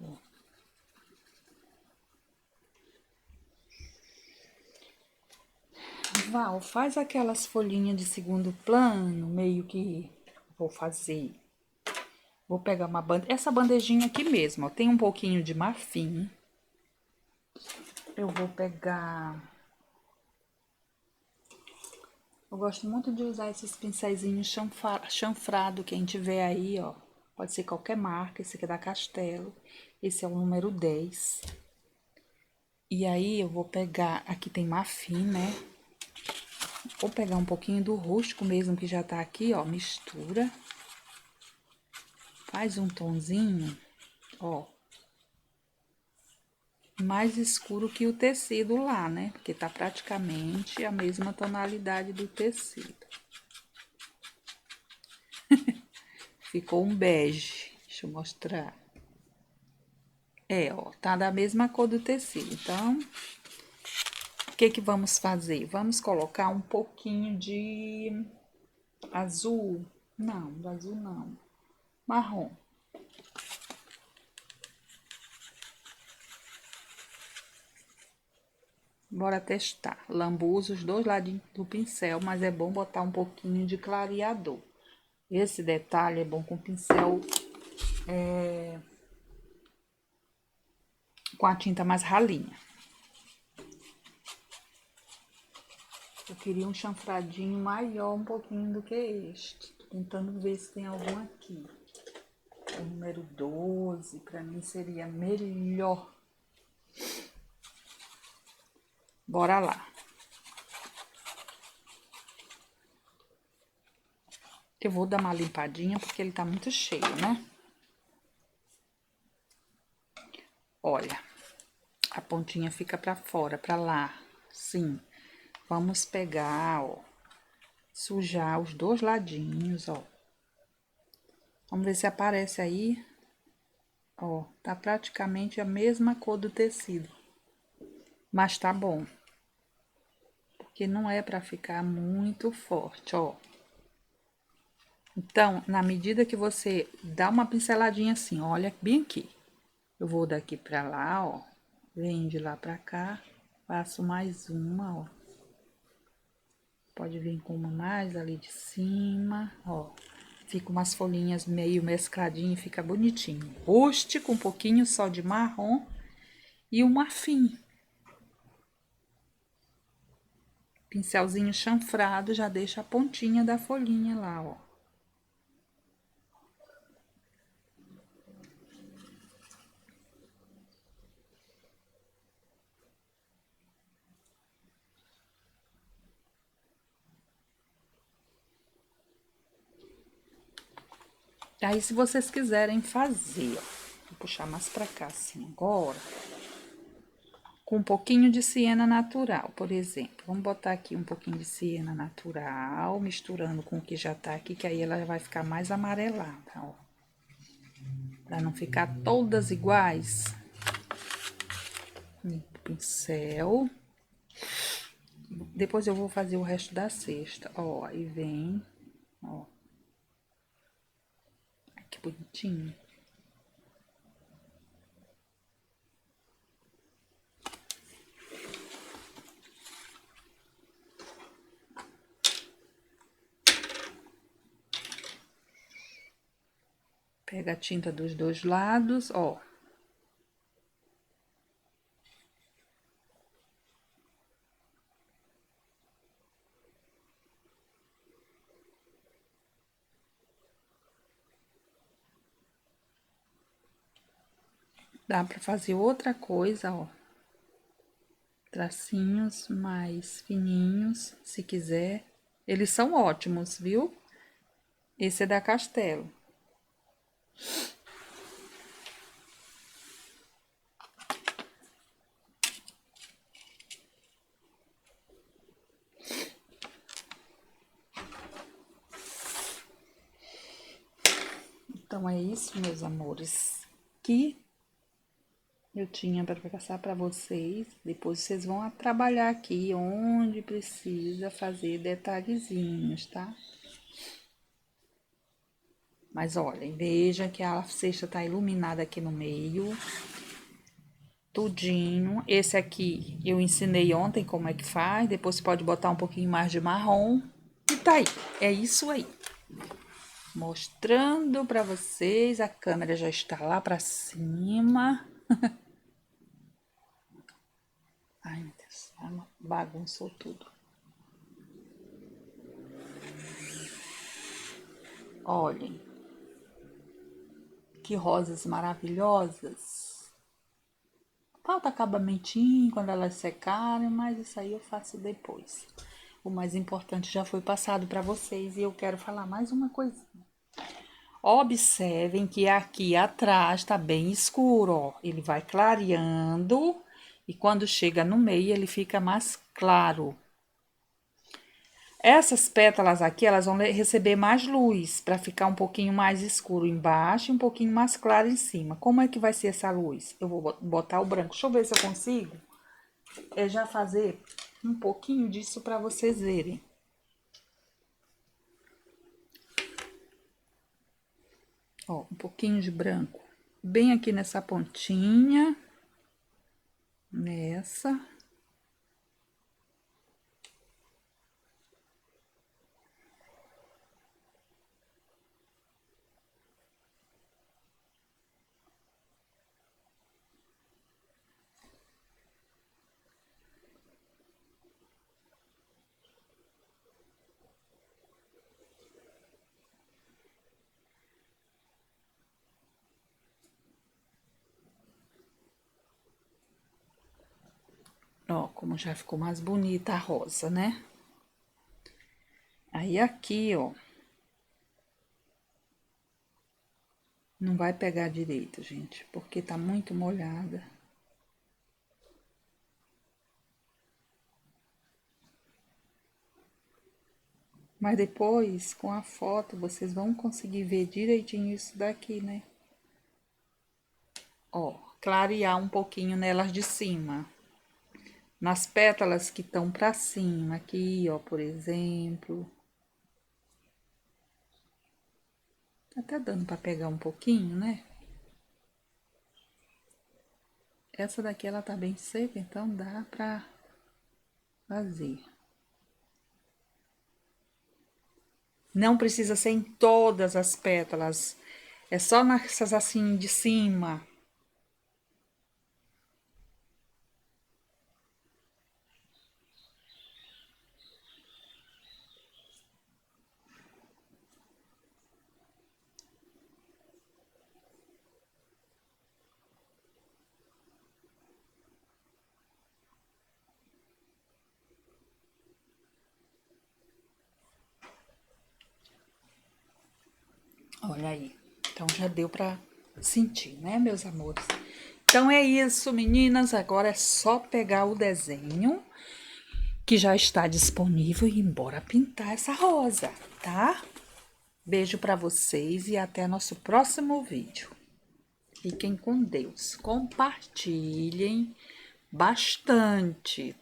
Ó. Val, faz aquelas folhinhas de segundo plano, meio que vou fazer. Vou pegar uma essa bandejinha aqui mesmo, ó, tem um pouquinho de marfim. Eu vou pegar... Eu gosto muito de usar esses pincéisinhos chanfrado que a gente vê aí, ó. Pode ser qualquer marca, esse aqui é da Castelo. Esse é o número 10. E aí, eu vou pegar... Aqui tem marfim, né? Vou pegar um pouquinho do rústico mesmo, que já tá aqui, ó. Mistura. Faz um tonzinho, ó. Mais escuro que o tecido lá, né? Porque tá praticamente a mesma tonalidade do tecido. Ficou um bege. Deixa eu mostrar. É, ó, tá da mesma cor do tecido. Então, o que que vamos fazer? Vamos colocar um pouquinho de azul. Não, do azul não. Marrom. Bora testar. Lambuza os dois ladinhos do pincel, mas é bom botar um pouquinho de clareador. Esse detalhe é bom com pincel com a tinta mais ralinha. Eu queria um chanfradinho maior um pouquinho do que este. Tô tentando ver se tem algum aqui. O número 12, pra mim seria melhor. Bora lá. Eu vou dar uma limpadinha porque ele tá muito cheio, né? Olha, a pontinha fica pra fora, pra lá. Sim. Vamos pegar, ó, sujar os dois ladinhos, ó. Vamos ver se aparece aí. Ó, tá praticamente a mesma cor do tecido. Mas tá bom. Porque não é pra ficar muito forte, ó. Então, na medida que você dá uma pinceladinha assim, olha bem aqui. Eu vou daqui pra lá, ó. Venho de lá pra cá. Faço mais uma, ó. Pode vir com uma mais ali de cima, ó. Fica umas folhinhas meio mescladinho e fica bonitinho. Rústico, um pouquinho só de marrom e um marfim. Pincelzinho chanfrado já deixa a pontinha da folhinha lá, ó. Aí, se vocês quiserem fazer, ó, vou puxar mais pra cá assim agora, com um pouquinho de siena natural, por exemplo. Vamos botar aqui um pouquinho de siena natural, misturando com o que já tá aqui, que aí ela vai ficar mais amarelada, ó. Pra não ficar todas iguais. Limpo o pincel. Depois eu vou fazer o resto da cesta, ó, aí vem, ó. Que bonitinho. Pega a tinta dos dois lados, ó. Dá pra fazer outra coisa, ó. Tracinhos mais fininhos, se quiser. Eles são ótimos, viu? Esse é da Castelo. Então é isso, meus amores, que eu tinha para passar para vocês. Depois vocês vão trabalhar aqui onde precisa fazer detalhezinhos, tá? Mas olhem, veja que a cesta tá iluminada aqui no meio. Tudinho. Esse aqui eu ensinei ontem como é que faz. Depois você pode botar um pouquinho mais de marrom. E tá aí. É isso aí. Mostrando pra vocês. A câmera já está lá pra cima. Ai, meu Deus. Bagunçou tudo. Olhem. Que rosas maravilhosas. Falta acabamentinho quando elas secarem, mas isso aí eu faço depois. O mais importante já foi passado para vocês e eu quero falar mais uma coisinha. Observem que aqui atrás tá bem escuro, ó. Ele vai clareando e quando chega no meio ele fica mais claro. Essas pétalas aqui, elas vão receber mais luz para ficar um pouquinho mais escuro embaixo e um pouquinho mais claro em cima. Como é que vai ser essa luz? Eu vou botar o branco. Deixa eu ver se eu consigo já fazer um pouquinho disso para vocês verem. Ó, um pouquinho de branco. Bem aqui nessa pontinha. Nessa. Ó, como já ficou mais bonita a rosa, né? Aí aqui, ó. Não vai pegar direito, gente, porque tá muito molhada. Mas depois, com a foto, vocês vão conseguir ver direitinho isso daqui, né? Ó, clarear um pouquinho nelas de cima. Nas pétalas que estão pra cima, aqui, ó, por exemplo. Tá até dando pra pegar um pouquinho, né? Essa daqui, ela tá bem seca, então dá pra fazer. Não precisa ser em todas as pétalas. É só nessas assim de cima. Olha aí. Então já deu pra sentir, né, meus amores? Então é isso, meninas. Agora é só pegar o desenho que já está disponível e embora pintar essa rosa, tá? Beijo pra vocês e até nosso próximo vídeo. Fiquem com Deus. Compartilhem bastante,